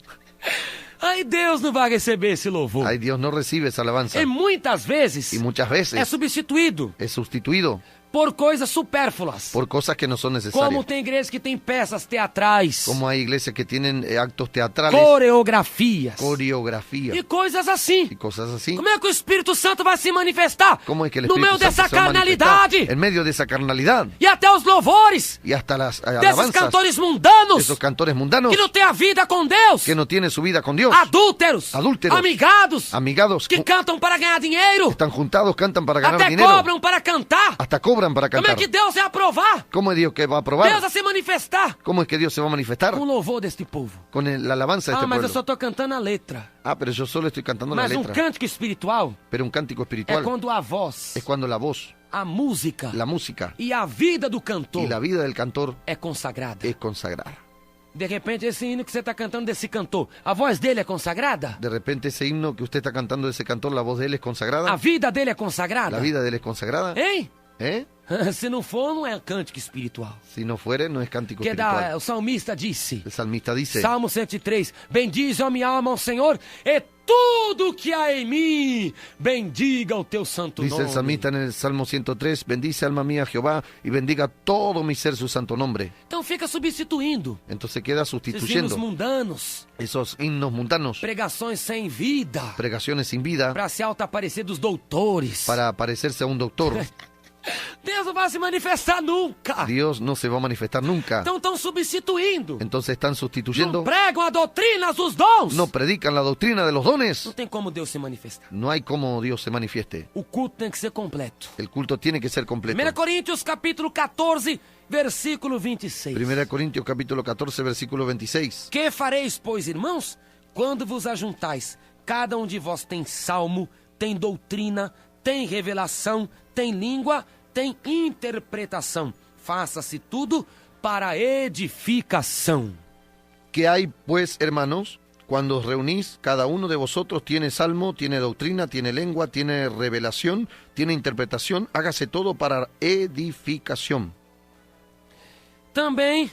Aí Deus não vai receber esse louvor. Ay, Dios no recibe esa alabanza. E muitas vezes Y muchas veces é substituído es sustituido por coisas supérfluas. por cosas que no son necesarias. Como tem igrejas que tem peças teatrais, Como hay iglesias que tienen actos teatrales, coreografias coreografía e coisas assim. y cosas así. Como é que o Espírito Santo vai se manifestar ¿Cómo es que el no meio Espíritu dessa Santo se va a manifestar carnalidade en medio de esa carnalidad e até os louvores y hasta las desses alabanzas cantores de mundanos esos cantores mundanos que não têm a vida com Deus, que no tienen su vida con Dios? adúlteros, Adúlteros, amigados, amigados que cantam para ganhar dinheiro, están juntados, cantan para ganar até dinero, cobram para cantar. hasta cobran para Como é cantar. que Deus vai aprovar? ¿Cómo es Dios que va a Deus aprobar? vai se manifestar ¿Cómo es que Dios se va a manifestar? com o louvor deste povo. Con la alabanza de Ah, este mas eu pueblo. só estou cantando a letra. Ah, pero yo solo estoy cantando la Mas um letra. cântico espiritual Pero un cántico é espiritual quando a voz, es cuando la voz, a música la música e a vida do cantor y la vida del cantor é consagrada. es consagrada. De repente, esse hino que você está cantando desse cantor, a voz dele é consagrada? De repente ese himno que usted está cantando de esse cantor, la voz de él es consagrada. A vida dele é consagrada? La vida de él es consagrada. Hein? ¿Eh? Se não for, não é cântico espiritual. Si no fuere, no es cántico Que espiritual. o salmista disse, El salmista dice, Salmo 103, bendize, ó minha alma, ao Senhor, e tudo que há em mim, bendiga o teu santo dice nome. el salmista en el Salmo 103, bendice alma mía Jehová y bendiga todo mi ser su santo nombre. Então fica substituindo Entonces queda esses hinos sustituyendo mundanos, esos himnos mundanos, pregações sem vida, pregaciones sin vida, para se auto-aparecer dos doutores. para parecerse a un doctor. Deus não vai se manifestar nunca. Dios no se va a manifestar nunca. Então estão substituindo. Entonces están Não sustituyendo, pregam a doutrina dos dons. no predican la doctrina de los dones. Não tem como Deus se manifestar. No hay cómo Dios se manifieste. O culto tem que ser completo. El culto tiene que ser completo. 1 Coríntios capítulo 14, versículo 26. 1 Corintios capítulo 14, versículo 26. Que fareis, pois, irmãos, quando vos ajuntais? Cada um de vós tem salmo, tem doutrina, tem revelação, tem língua, tem interpretação. Faça-se tudo para edificação. ¿Qué hay, pues, hermanos? Cuando os reunís, cada uno de vosotros tiene salmo, tiene doctrina, tiene lengua, tiene revelación, tiene interpretación. Hágase todo para edificación. Também,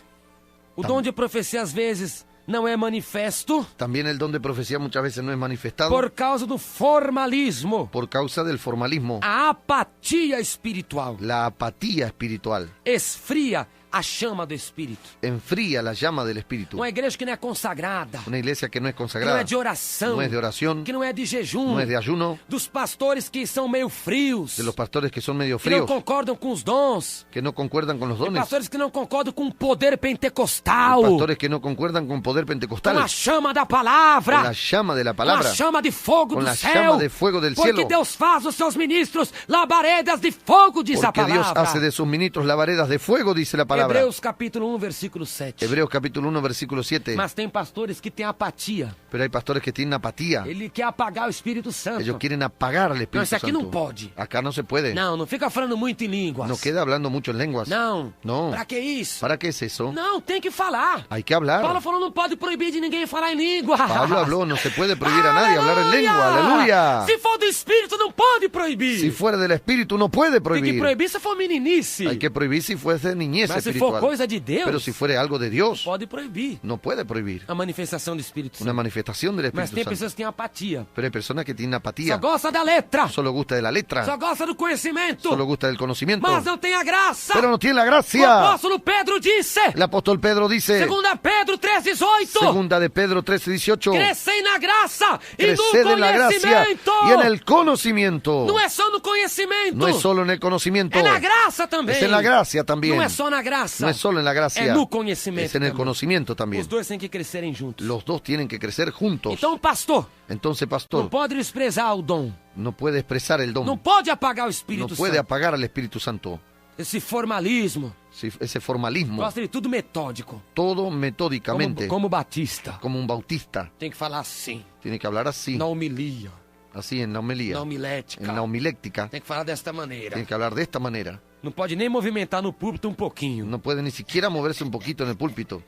o dom de profecia às vezes não é manifesto También el don de profecía muchas veces no es manifestado por causa do formalismo, por causa del formalismo, a apatia espiritual. la apatía espiritual. Esfria a chama do Espírito. Enfría la llama del Espíritu. Uma igreja que não é consagrada, Una iglesia que no es que não consagrada, é de oração, no es de oración, que não é de jejum, no es de ayuno, dos pastores que são meio frios, de los pastores que son medio que não fríos, concordam com os dons, que no concuerdan con los de dones, pastores que não concordam com o poder pentecostal, pastores que no concuerdan con poder com pentecostal, a chama da con palavra, la llama de la com a palabra, chama de fogo con do la céu, llama de fuego del porque cielo. Deus faz os seus ministros labaredas de fogo, diz a Porque Dios palavra. hace de sus ministros lavaredas de fuego, dice la E palabra. Hebreus capítulo 1, versículo 7. Hebreos capítulo 1, versículo 7. Mas tem pastores que têm apatia. Pero hay pastores que tienen apatía. Ele quer apagar o Espírito Santo. Ellos quieren apagar al Espíritu Não, isso aqui Santo. não pode. Acá no se puede. Não fica falando muito em línguas. No queda hablando mucho en lenguas. Não. No. Pra que isso? ¿Para qué es eso? Não, tem que falar. Hay que hablar. Paulo falou, não pode proibir de ninguém falar em língua. Pablo habló, no se puede prohibir a nadie hablar en lengua. Aleluya. Se for do Espírito, não pode proibir. Si fuera del Espíritu no puede Tem que prohibir. proibir se for meninice. Hay que prohibir si fuese niñez Mas se espiritual. for coisa de Deus, Pero si fuera algo de Dios, pode proibir. no puede prohibir. A manifestação do Espírito Una Santo. manifestación del Mas Espíritu tem Santo. pessoas que têm apatia. Pero hay personas que tienen Só apatía. gosta da letra. Solo gusta de la Só letra. gosta do conhecimento. Solo gusta del conocimiento. Mas não tem a graça. Pero no tiene la O gracia. apóstolo Pedro disse, El apóstol Pedro dice, segunda Pedro 3,18, segunda de Pedro 13:18, crescei na graça e no creced en la gracia conhecimento. y en el conocimiento. Não é só no conhecimento. No es solo en el conocimiento, É na graça também. es en la gracia también. Não é só na graça. No es solo en la gracia, É no conhecimento es en el também. conocimiento también. Os dois têm que crescerem juntos. Los dos tienen que crecer juntos. Então, pastor, Entonces, não pastor, pode desprezar o dom. no puede expresar el Não don. pode apagar o No Espírito puede Santo. apagar al Espíritu Santo. Esse formalismo. Ese formalismo, Gosta de tudo metódico. todo metódicamente, Como Batista. como un bautista. Tem que falar assim. Tiene que hablar así, Na homilia. así en la homilía, Na homilética. en la homiléctica. Tem que falar desta maneira. Tiene que hablar de esta manera. Não pode nem movimentar no púlpito um pouquinho. No puede ni siquiera moverse un poquito en el púlpito.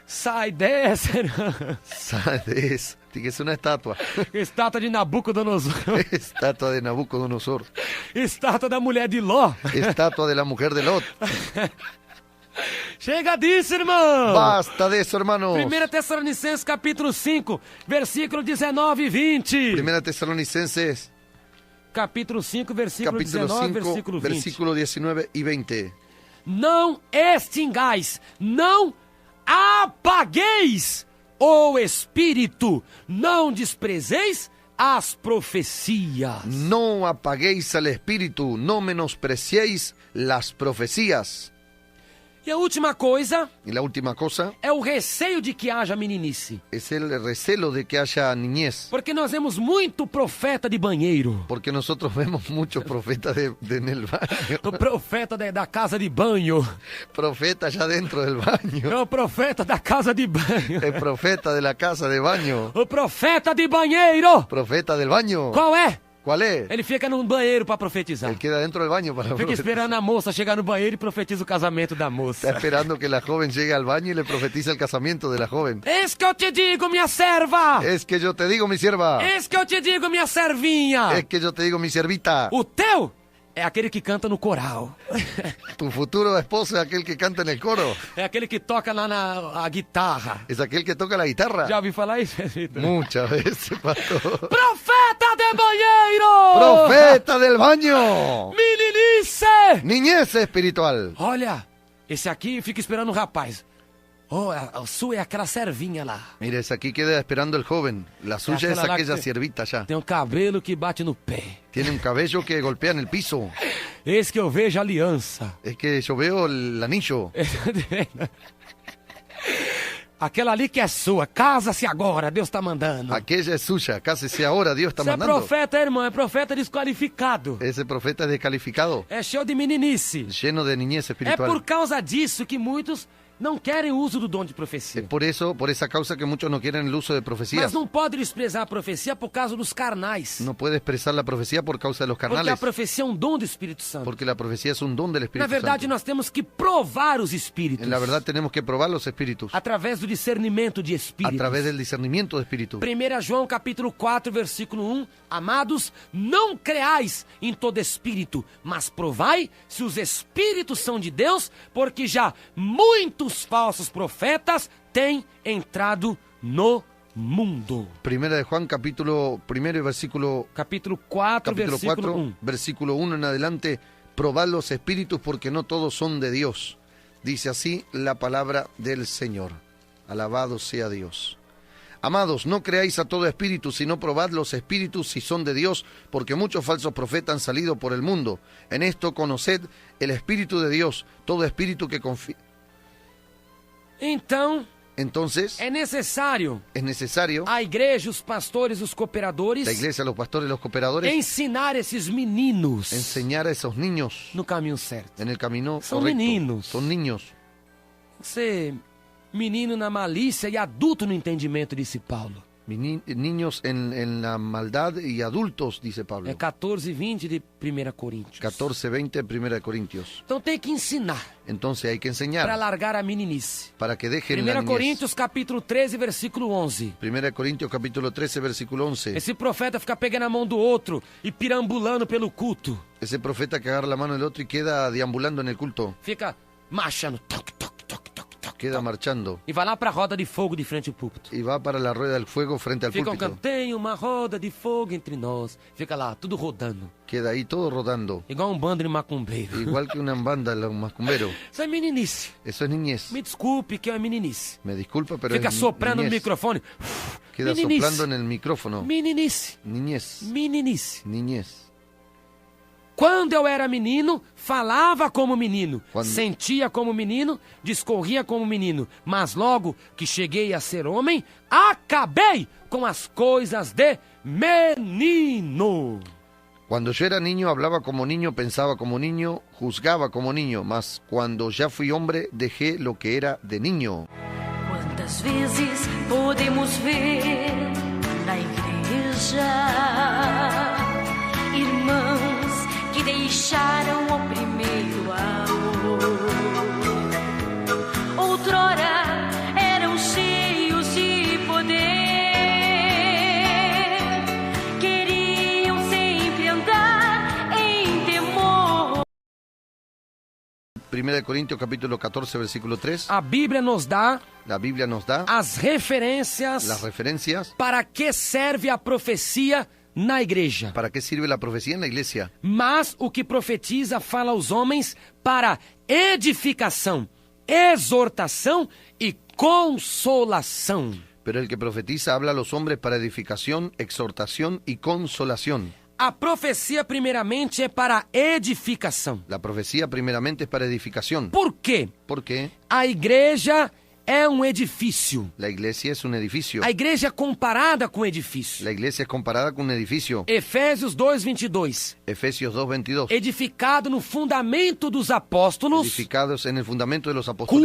Sai dessa, ¿Sabes? Tiene que ser una estatua. estátua de Nabucodonosor. Estatua de Nabucodonosor. Estátua da mulher de Ló. Estatua de la mujer de Lot. Chega disso, irmão. Basta de eso, hermanos. 1 Tessalonicenses capítulo 5, versículo 19 e 20. Primera Tesalonicenses, Capítulo 5, versículo capítulo 19, 5, versículo 20. versículo 19 y 20. Não extingais, não apagueis o Espírito, não desprezeis as profecias. No apaguéis al espíritu, no menospreciéis las profecías. E a última coisa Y la última cosa é o receio de que haja meninice. es el recelo de que haya niñez. Porque nós vemos muito profeta de banheiro. Porque nosotros vemos muchos profetas en el baño. O profeta da casa de banho. Profeta ya dentro del baño. É o profeta da casa de banho. El profeta de la casa de baño. O profeta de banheiro. Profeta del baño. Qual é? ¿Cuál es? Ele fica num banheiro para profetizar. Él queda dentro del baño para Fica profetizar. esperando a moça chegar no banheiro e profetiza o casamento da Está moça. esperando que la joven llegue al baño y le profetiza el casamiento de la joven. Eis que eu te digo, minha serva. Es que yo te digo, mi sierva. Eis que eu te digo, minha servinha. Es que yo te digo, mi siervita. O teu é aquele que canta no coral. Tu futuro esposo es aquel que canta en el coro. É aquele que toca lá a guitarra. Es aquel que toca la guitarra. Já ouviu falar isso, Vitor? Muchas veces, pastor. Profeta de banheiro! Profeta del baño. Meninice! Niñez espiritual. Olha, esse aqui fica esperando o rapaz. Oh, a sua é aquela servinha lá. Mira, ese aquí queda esperando el joven. La suya es aquella la aquella que- siervita ya. Tem um cabelo que bate no pé. Tiene un cabello que golpea en el piso. Esse que eu vejo a aliança. Es que yo veo el anillo. Aquela ali que é sua. Casa-se agora, Deus está mandando. Aquella es suya. Cásese ahora, Dios está Você é mandando. profeta, irmão. É profeta desqualificado. Ese profeta es descalificado. É cheio de meninice. Lleno de niñez É espiritual. por causa disso que muitos não querem o uso do dom de Es profecia. por eso, por esa causa que muchos no quieren el uso de profecías. Mas não pode desprezar a profecia por causa dos carnais. No puede expresar la profecía por causa de los Porque a carnales. profecia é um dom do Espírito Santo. Porque la profecía es un don del Na Espíritu verdade, Santo. nós temos que provar os espíritos. En la verdad tenemos que probar los espíritus. Através do discernimento de A espíritos. través del discernimiento de espíritu. 1 João capítulo 4, versículo 1. Amados, não creais em todo espírito, mas provai se os espíritos são de Deus, porque já muitos falsos profetas têm entrado no mundo. Primera de Juan, capítulo 1 y versículo, Capítulo 4, capítulo versículo 4, 1. versículo 1 en adelante. Probad los espíritus porque no todos son de Dios. Dice así la palabra del Señor. Alabado sea Dios. Amados, no creáis a todo espíritu, sino probad los espíritus si son de Dios, porque muchos falsos profetas han salido por el mundo. En esto conoced el espíritu de Dios, todo espíritu que confía. Então, Entonces, é necessário es necesario a igreja, os pastores, os cooperadores, la iglesia, los pastores, los cooperadores, ensinar esses meninos enseñar a esos niños no caminho certo. en el camino Son correcto. meninos. Son niños. Ser menino na malícia e adulto no entendimento, disse Paulo. Niños en la maldad y adultos, dice Pablo. É 14:20 de 1 Coríntios. 14:20, 1 Corintios. Então tem que ensinar Entonces hay que enseñar para largar a meninice. para que dejen la 1 niñez. Coríntios capítulo 13, versículo 11. 1 Corintios capítulo 13, versículo 11. Esse profeta fica pegando a mão do outro e pirambulando pelo culto. Ese profeta que agarra la mano del otro y queda deambulando en el culto. Fica marchando, toc, toc, toc, toc, toc. Queda marchando. E vai lá para a roda de fogo de frente ao púlpito. Y va para la rueda del fuego frente al Ficam púlpito. cantando, tem uma roda de fogo entre nós. Fica lá, tudo rodando. Queda ahí todo rodando. Igual um bando de macumbeiro. Igual que una banda, los macumberos. Isso é meninice. Eso es niñez. Me desculpe que é meninice. Me disculpa, pero Fica es soprando no niñez. microfone. Queda Meninice. soplando en el micrófono. Meninice. Niñez. Meninice. Niñez. Quando eu era menino, falava como menino, Quando- sentia como menino, discorria como menino. Mas logo que cheguei a ser homem, acabei com as coisas de menino. Cuando yo era niño hablaba como niño, pensaba como niño, juzgaba como niño, mas cuando ya fui hombre dejé lo que era de niño. Quantas vezes podemos ver na igreja irmãos que deixaram o primeiro amor? Outrora eram cheios de poder, queriam sempre andar em temor. 1 Corintios capítulo 14 versículo 3. A Bíblia nos dá La Biblia nos da as referências las referencias para que serve a profecia na igreja. para qué sirve la profecía en la iglesia. Mas o que profetiza fala aos homens para edificação, exortação e consolação. Pero el que profetiza habla a los hombres para edificación, exhortación y consolación. A profecia, primeiramente, é para edificação. La profecía primeramente es para edificación. Por quê? Porque A igreja é um edifício. la iglesia es un edificio. A igreja é comparada com edifício. La iglesia es comparada con un edificio. Efésios 2:22. Efesios 2:22. Edificado no fundamento dos apóstolos, Edificados en el fundamento de los apóstoles,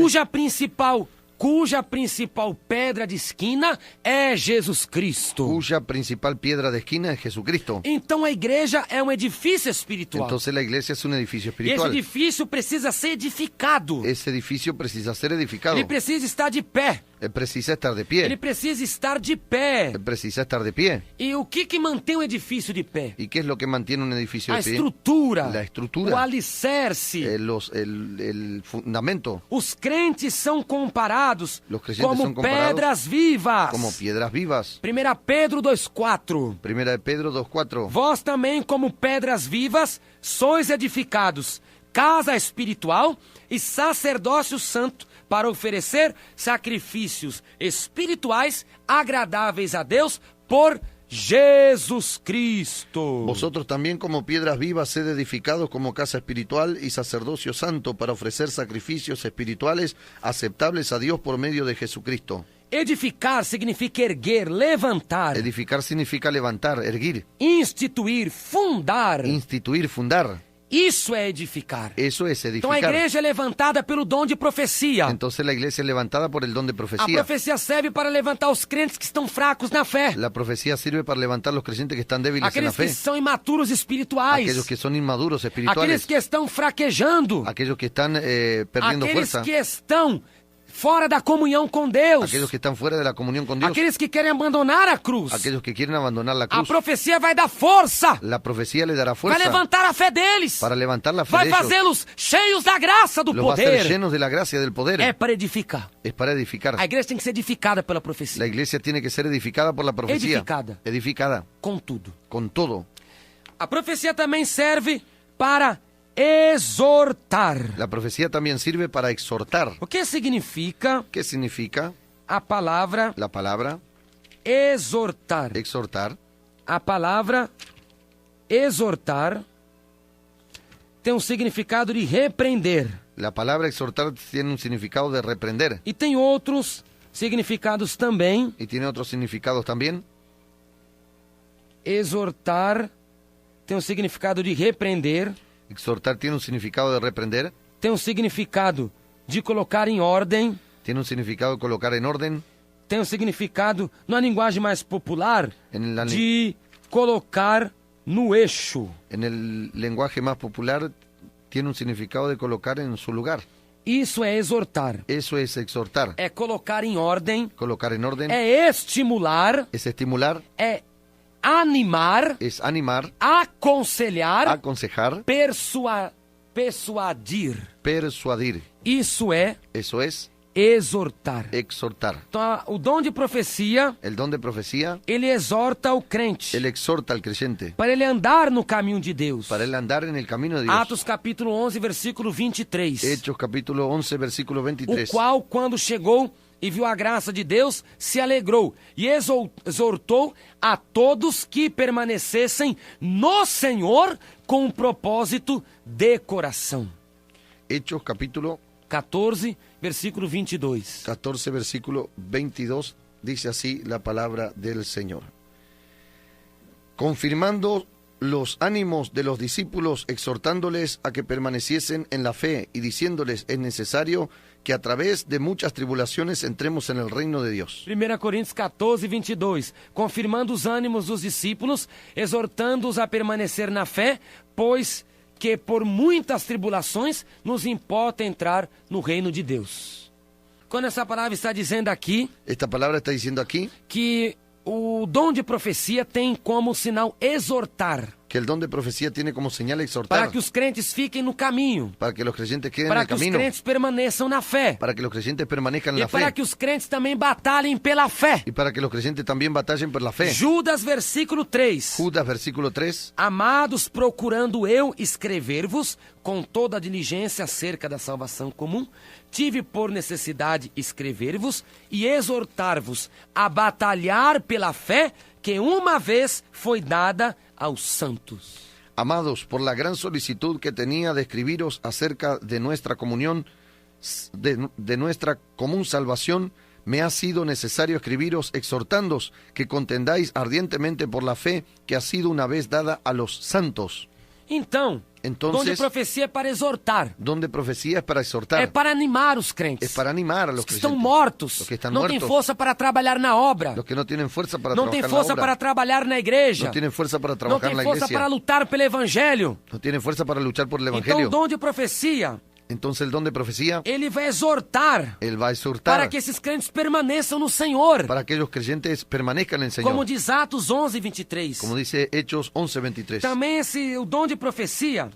cuja principal pedra de esquina é Jesus Cristo. cuya principal piedra de esquina es Jesucristo. Então a igreja é um edifício espiritual. Entonces la iglesia es un edificio E esse espiritual. edifício precisa ser edificado. Ese edificio precisa ser edificado. Ele precisa estar de pé. Él precisa estar de Ele pie. precisa estar de pé. Él precisa estar de pie. E o que mantém um edifício de pé? ¿Y qué es lo que mantiene un edificio A de pie? estrutura, La estrutura. o alicerce. El fundamento, Os crentes são comparados Los creyentes como son comparados pedras vivas. como piedras vivas. 1 Pedro 2:4. Primera de Pedro 2:4. Vós também, como pedras vivas, sois edificados, casa espiritual e sacerdócio santo, para oferecer sacrifícios espirituais agradáveis a Deus por Jesus Cristo. Vosotros también como piedras vivas sed edificados como casa espiritual y sacerdocio santo para ofrecer sacrificios espirituales aceptables a Dios por medio de Jesucristo. Edificar significa erguer, levantar, Edificar significa levantar, erguir, instituir, fundar. instituir, fundar. Isso é edificar. Eso es Então a edificar. igreja é levantada pelo dom de profecia. Entonces la iglesia es levantada por el don de A profecía. profecia serve para levantar os crentes que estão fracos na fé. La profecía sirve para levantar los creyentes que están débiles en la Aqueles que fe. são imaturos espirituais. Aquellos que son inmaduros Aqueles espirituales. que estão fraquejando. Aquellos que están perdiendo Aqueles fuerza. que estão fora da comunhão com Deus. Aquellos que están fuera de la comunión con Dios. Aqueles que querem abandonar a cruz. Aquellos que quieren abandonar la A cruz. profecia vai dar força. La profecía le dará Vai fuerza levantar a fé deles. para levantar la fe Vai de ellos. fazê-los cheios da graça do Los va a hacer poder. llenos de la gracia del poder. É para edificar. Es para edificar. A igreja tem que ser edificada pela profecia. La iglesia tiene que ser edificada por la profecía. Edificada. Edificada. Com tudo. Con todo. A profecia também serve para exortar. La profecía también sirve para exhortar. O que significa ¿Qué significa a palavra la palabra exortar? exhortar? A palavra exortar tem um significado de repreender. La palabra exhortar tiene un significado de reprender. E tem outros significados também. Y tiene otros significados también. Exortar tem um significado de repreender. Exhortar tiene un significado de reprender. Tem um significado de colocar em ordem, tiene un significado de colocar en orden, tem um significado, numa linguagem mais popular, en, de colocar no eixo. en el lenguaje más popular, tiene un significado de colocar en su lugar. Isso é exortar, Eso es exhortar, é colocar em ordem, colocar en orden, é estimular, es estimular, é animar, es animar, aconselhar, aconsejar, persuadir. persuadir. Isso é Eso es exortar. exhortar. Então, o dom de profecia, El don de profecía, ele exorta o crente él exhorta al creyente para ele andar no caminho de Deus. para él andar en el camino de Dios. Atos capítulo 11, versículo 23. Hechos capítulo 11, versículo O 23. qual, quando chegou e viu a graça de Deus, se alegrou e exortou a todos que permanecessem no Senhor com um propósito de coração. Hechos capítulo 14, versículo 22. 14, versículo 22, dice así la palabra del Señor. Confirmando los ánimos de los discípulos, exhortándoles a que permaneciesen en la fe y diciéndoles es necesario que a través de muchas tribulaciones entremos en el reino de Dios. 1 Coríntios 14, 22. Confirmando os ânimos dos discípulos, exortando-os a permanecer na fé, pois que por muitas tribulações nos importa entrar no reino de Deus. Quando essa palavra está dizendo aqui Esta palabra está diciendo aquí que o dom de profecia tem como sinal exortar, que el don de profecía tiene como señal para exhortar, que os crentes fiquem no caminho, para que los creyentes queden en para el que os camino, crentes permaneçam na fé, para que los creyentes permanezcan en e la para fe, que os crentes também batalhem pela fé. y para que los creyentes también batallen por la fe. Judas, versículo 3. Judas, versículo 3. Amados, procurando eu escrever-vos com toda a diligência acerca da salvação comum, tive por necessidade escrever-vos e exortar-vos a batalhar pela fé que uma vez foi dada aos santos. Amados, por la gran solicitud que tenía de escribiros acerca de nuestra comunión, de nuestra común salvación, me ha sido necesario escribiros exhortándoos que contendáis ardientemente por la fe que ha sido una vez dada a los santos. Então, Entonces, dom de profecia é para exortar, Don de profecía es para exhortar, é para animar os crentes. es para animar a los Os que creyentes, estão mortos, los que están não têm muertos, força para trabalhar na obra, los que no tienen fuerza para não trabajar têm en la força obra, para trabalhar na igreja, no tienen fuerza para não trabajar en têm la força iglesia, para lutar pelo evangelho. no tienen fuerza para luchar por el Então, evangelio. o dom de profecia, Entonces el don de profecía, ele vai exortar él va a exhortar para que esses crentes permaneçam no Senhor. para que los creyentes permanezcan en el Señor. Como diz Atos 11, 23. Como dice Hechos 11, 23. Também o dom de profecia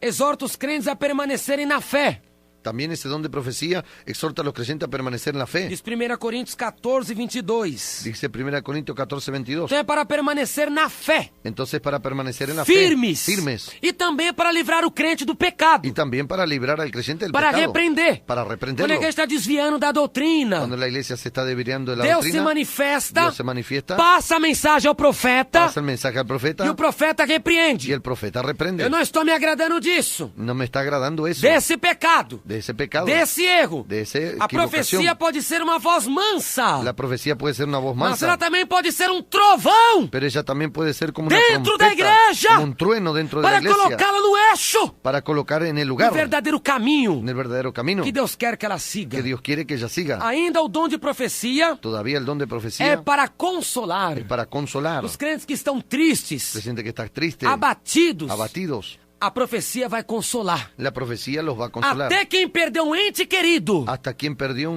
exorta os crentes a permanecerem na fé. También ese don de profecía exhorta a los creyentes a permanecer en la fe. Diz 1 Coríntios 14, 22. Dice 1 Corintios 14, 22. Então é para permanecer na fé, Entonces para permanecer en la firmes. fe, firmes. E também para livrar o crente do pecado, Y también para librar al creyente del para pecado. repreender. Para Quando a reprenderlo. igreja está desviando da doutrina, Cuando la iglesia se está desviando de la Deus se doctrina, manifesta, Dios se manifiesta, passa a mensagem ao profeta pasa el mensaje al profeta e o profeta y repreende. el profeta reprende. Eu não estou me agradando disso, No me está agradando eso, desse pecado, de ese pecado, desse erro. de esa A equivocación. profecia pode ser uma voz mansa, La profecía puede ser una voz mas ela mansa, também pode ser um trovão pero ella también puede ser como una dentro da trompeta, igreja, como un trueno dentro de la para iglesia, colocá-la no eixo, para colocar en el no lugar, verdadeiro caminho en el verdadero camino que Deus quer que ela siga. que Dios quiere que ella siga. Ainda o dom de profecia Todavía el don de é profecía para consolar es para consolar. os crentes que estão tristes, Se siente que está triste, abatidos. abatidos. A profecia vai consolar. La profecía los va a consolar. Até quem perdeu um ente querido, Hasta quien perdió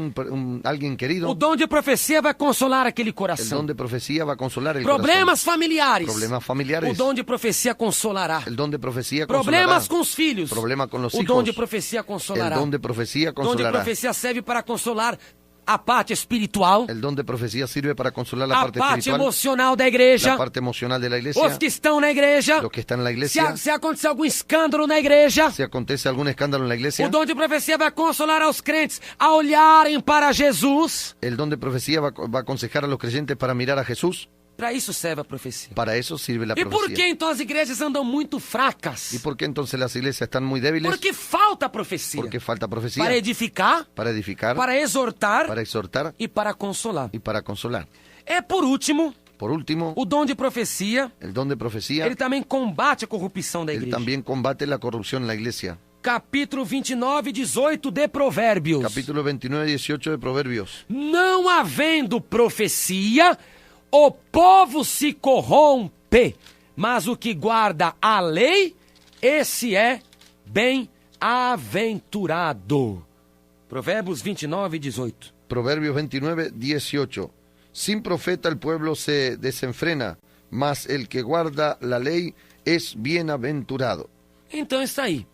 alguien querido, o dom de profecia vai consolar aquele el coração. don de profecía va a consolar el Problemas corazón. familiares, Problemas o familiares, dom de profecia consolará. el don de profecía Problemas consolará. com os filhos, Problema con los o dom hijos, de profecia el consolará. don de profecía O dom de consolará. profecia serve para consolar a parte espiritual, El don de profecía sirve para consolar la a parte parte espiritual, emocional da igreja, la parte emocional de la iglesia, os que estão na igreja. los que están en la iglesia. Se acontecer algum escândalo na igreja, Si acontece algún escándalo en la iglesia, o dom de profecia vai consolar aos crentes a olharem para Jesus. el don de profecía va a aconsejar a los creyentes para mirar a Jesús. Para isso serve a profecia. Para eso sirve la E por que profecía. então as igrejas andam muito fracas? ¿Y por qué entonces las iglesias están muy débiles? Porque falta profecia. Porque falta profecía. Para edificar, Para edificar, para exortar para exhortar e para consolar. y para consolar. É por último, Por último, o dom de profecia, el don de profecía, ele também combate a corrupção da él igreja. también combate la corrupción en la iglesia. capítulo 29, 18 de Provérbios. Capítulo 29, 18 de Proverbios. Não havendo profecia, o povo se corrompe, mas o que guarda a lei, esse é bem-aventurado. Provérbios 29, 18. Proverbios 29, 18. Sin profeta el pueblo se desenfrena, mas el que guarda la ley es bienaventurado. Então está aí.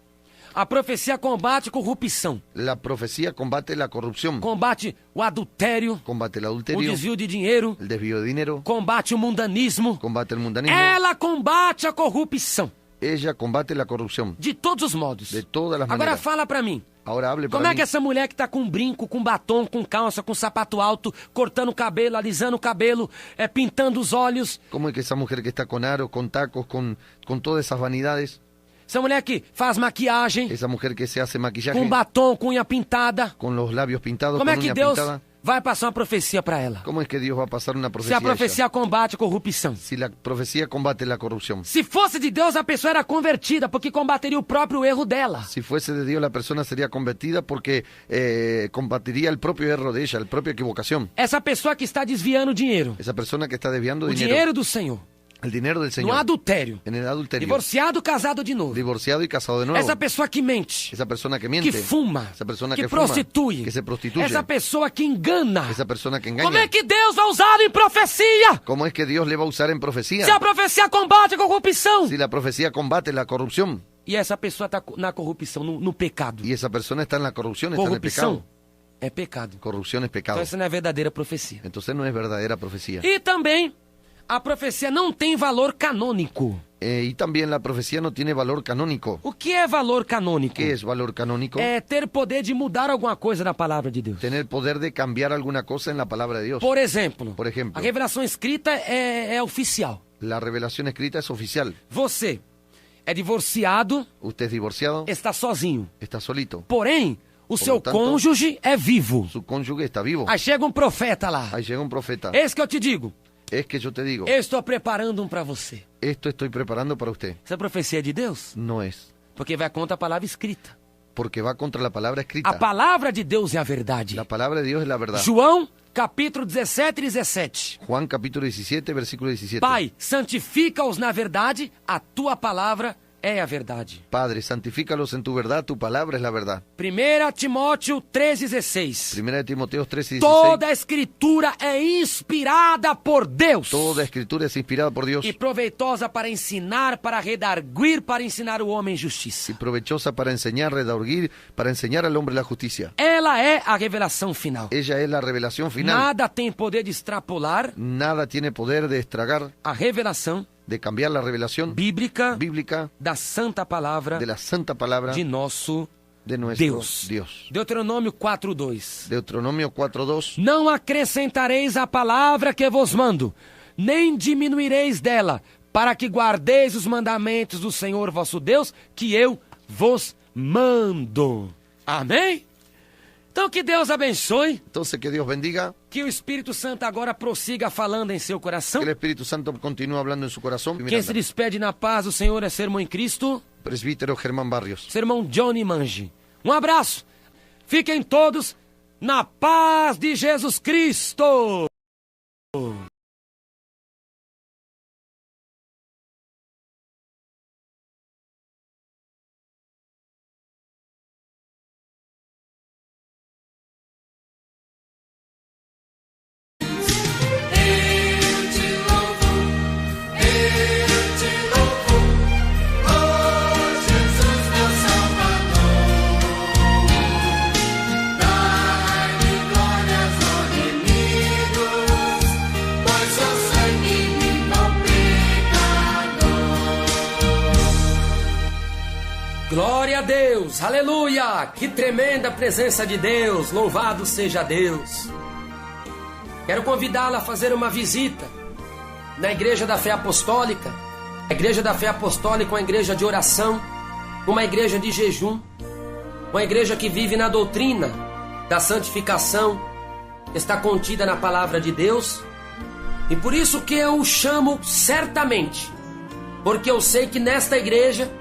A profecia combate a corrupção, La profecía combate la corrupción, combate o adultério, combate el o adulterio, desvio de dinheiro, el desvío de dinero, combate o mundanismo. combate el mundanismo. Ela combate a corrupção, Ella combate la corrupción de todos os modos. de todas las Agora maneras. fala pra mim, Ahora hable como para é mí. que essa mulher que tá com brinco, com batom, com calça, com sapato alto, cortando o cabelo, alisando o cabelo, pintando os olhos, ¿Cómo es que esa mujer que está con aros, con tacos, con todas esas vanidades, essa mulher que faz maquiagem, esa mujer que se hace maquillaje, com batom, com unha pintada, con los labios pintados, como é con que uña Deus pintada? vai passar uma profecia pra ela? ¿Cómo es que Dios va a pasar una Se profecía a a ella? profecia combate a corrupção. Si la profecía combate la corrupción. Se fosse de Deus, a pessoa era convertida, porque combateria o próprio erro dela. Si fuese de Dios, la persona sería convertida porque combatiría el propio error de ella, la propia equivocación. Essa pessoa que está desviando dinheiro, Esa persona que está desviando o dinheiro do Senhor, el dinero del no Señor, adultério, en el adulterio, divorciado, casado de novo. divorciado y casado de nuevo. Essa pessoa que mente, Esa persona que miente, que fuma, esa persona que que fuma, prostitui, que se prostituye, essa pessoa que engana. esa persona que engaña. Como é que Deus vai usar em profecia? ¿Cómo es que Dios le va a usar en profecía? Se a profecia combate a corrupção. Si la profecía combate la corrupción E essa pessoa está na corrupção, no pecado. y esa persona está en la corrupción, está en el Corrupção pecado. é pecado. Corrupción es pecado. Então essa não é verdadeira profecia. Entonces no es verdadera profecía. E também, a profecia não tem valor canônico. Y también la profecía no tiene valor canónico. O que é valor canônico? ¿Qué es valor canónico? É ter poder de mudar alguma coisa na palavra de Deus. Tener poder de cambiar alguna cosa en la palabra de Dios. Por exemplo, Por ejemplo. a revelação escrita é oficial. La revelación escrita es oficial. Você é divorciado, Usted es divorciado, está sozinho. está solito. Porém, o seu lo tanto, cônjuge é vivo. Su cónyuge está vivo. Aí chega um profeta lá. Ahí llega un profeta. Esse que eu te digo. Es que yo te digo, Eu estou preparando um para você. esto estoy preparando para usted. Essa profecia é de Deus? No es. Porque vai contra a palavra escrita. Porque va contra la palabra escrita. A palavra de Deus é a verdade. La palabra de Dios es la verdad. João, capítulo 17 e 17. Juan capítulo 17, versículo 17. Pai, santifica-os na verdade, a tua palavra é a verdade. Padre, santifícalos en tu verdad, tu palabra es la verdad. 1 Timóteo 3,16. Primera de Timoteo 13:16. Toda a escritura é inspirada por Deus. Toda escritura es inspirada por Dios E proveitosa para ensinar, para redarguir, para ensinar o homem em justiça. y provechosa para enseñar, redarguir, para enseñar al hombre la justicia. Ela é a revelação final. Ella es la revelación final. Nada tem poder de extrapolar Nada tiene poder de estragar, a revelação de cambiar la revelación bíblica bíblica da santa palavra de la santa palabra de nosso de nuestro Deus. Dios. Deuteronômio 4:2. Deuteronomio 4:2. Não acrescentareis a palavra que vos mando, nem diminuireis dela, para que guardeis os mandamentos do Senhor vosso Deus, que eu vos mando. Amém? Então que Deus abençoe, Entonces que Dios bendiga, que o Espírito Santo agora prossiga falando em seu coração. que el Espíritu Santo continúe hablando en su corazón. Quem se despede na paz do Senhor é seu irmão em Cristo, Presbítero Germán Barrios. seu irmão Johnny Mangi. Um abraço. Fiquem todos na paz de Jesus Cristo. Glória a Deus, aleluia! Que tremenda presença de Deus, louvado seja Deus. Quero convidá-la a fazer uma visita na Igreja da Fé Apostólica. A Igreja da Fé Apostólica é uma igreja de oração, uma igreja de jejum, uma igreja que vive na doutrina da santificação, está contida na palavra de Deus. E por isso que eu o chamo certamente, porque eu sei que nesta igreja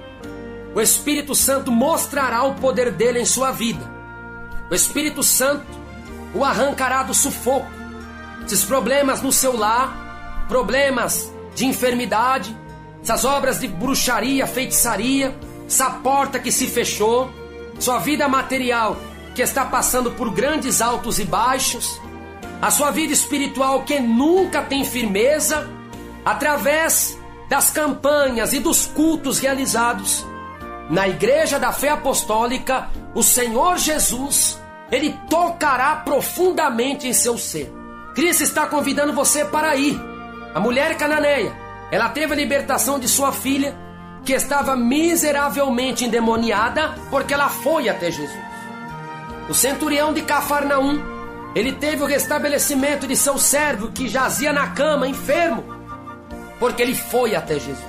o Espírito Santo mostrará o poder dele em sua vida. O Espírito Santo o arrancará do sufoco. Esses problemas no seu lar, problemas de enfermidade, essas obras de bruxaria, feitiçaria, essa porta que se fechou, sua vida material que está passando por grandes altos e baixos, a sua vida espiritual que nunca tem firmeza, através das campanhas e dos cultos realizados na Igreja da Fé Apostólica, o Senhor Jesus, Ele tocará profundamente em seu ser. Cristo está convidando você para ir. A mulher cananeia, ela teve a libertação de sua filha, que estava miseravelmente endemoniada, porque ela foi até Jesus. O centurião de Cafarnaum, ele teve o restabelecimento de seu servo, que jazia na cama, enfermo, porque ele foi até Jesus.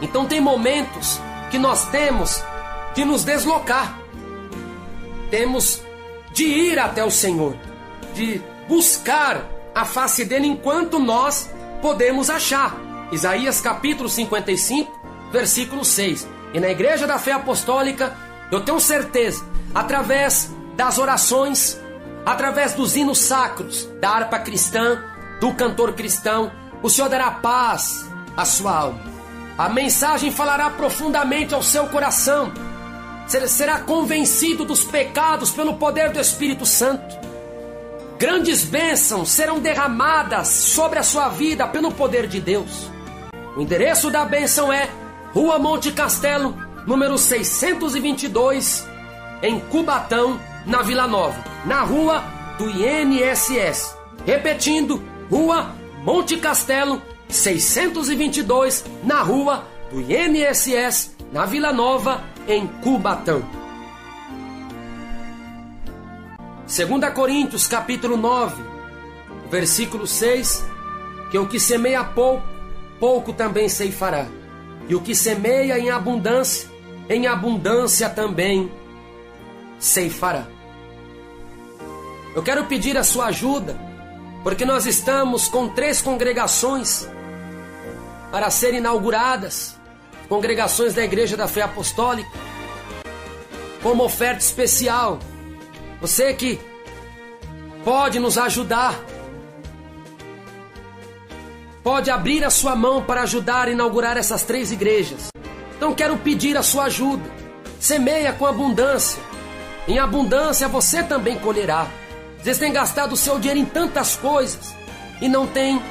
Então tem momentos que nós temos de nos deslocar, temos de ir até o Senhor, de buscar a face dele enquanto nós podemos achar. Isaías capítulo 55, versículo 6. E na Igreja da Fé Apostólica, eu tenho certeza, através das orações, através dos hinos sacros, da harpa cristã, do cantor cristão, o Senhor dará paz à sua alma. A mensagem falará profundamente ao seu coração. Você será convencido dos pecados pelo poder do Espírito Santo. Grandes bênçãos serão derramadas sobre a sua vida pelo poder de Deus. O endereço da bênção é Rua Monte Castelo, número 622, em Cubatão, na Vila Nova, na rua do INSS. Repetindo, Rua Monte Castelo, 622, na rua do INSS, na Vila Nova, em Cubatão. 2 Coríntios capítulo 9, versículo 6, que o que semeia pouco, pouco também ceifará. E o que semeia em abundância também ceifará. Eu quero pedir a sua ajuda, porque nós estamos com 3 congregações para serem inauguradas, congregações da Igreja da Fé Apostólica, com uma oferta especial. Você que pode nos ajudar, pode abrir a sua mão para ajudar a inaugurar essas 3 igrejas. Então quero pedir a sua ajuda. Semeia com abundância. Em abundância você também colherá. Vocês têm gastado o seu dinheiro em tantas coisas e não tem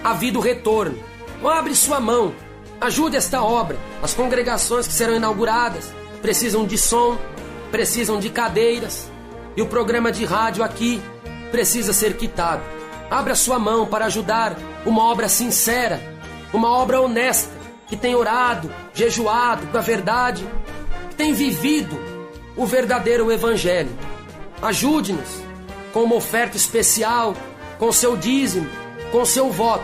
havido retorno. Então abre sua mão, ajude esta obra. As congregações que serão inauguradas precisam de som, precisam de cadeiras, e o programa de rádio aqui precisa ser quitado. Abra sua mão para ajudar uma obra sincera, uma obra honesta, que tem orado, jejuado com a verdade, que tem vivido o verdadeiro evangelho. Ajude-nos com uma oferta especial, com seu dízimo, com seu voto,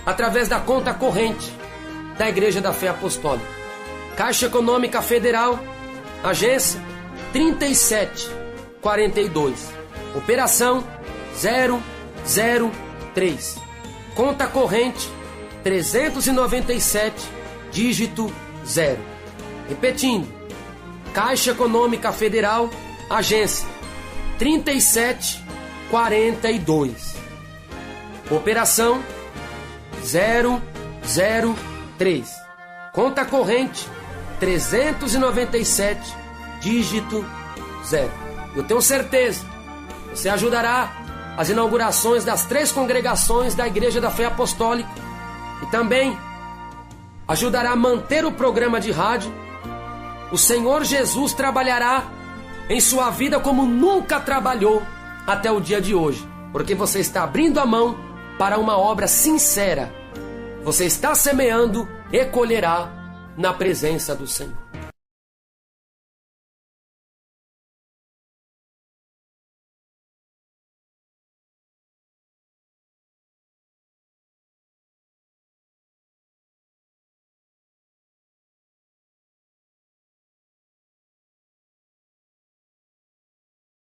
através da conta corrente da Igreja da Fé Apostólica. Caixa Econômica Federal, agência 3742, operação 003, conta corrente 397, dígito 0. Repetindo, Caixa Econômica Federal, agência 3742, operação 003, conta corrente 397, dígito 0. Eu tenho certeza, você ajudará as inaugurações das 3 congregações da Igreja da Fé Apostólica e também ajudará a manter o programa de rádio. O Senhor Jesus trabalhará em sua vida como nunca trabalhou até o dia de hoje, porque você está abrindo a mão para uma obra sincera. Você está semeando e colherá na presença do Senhor.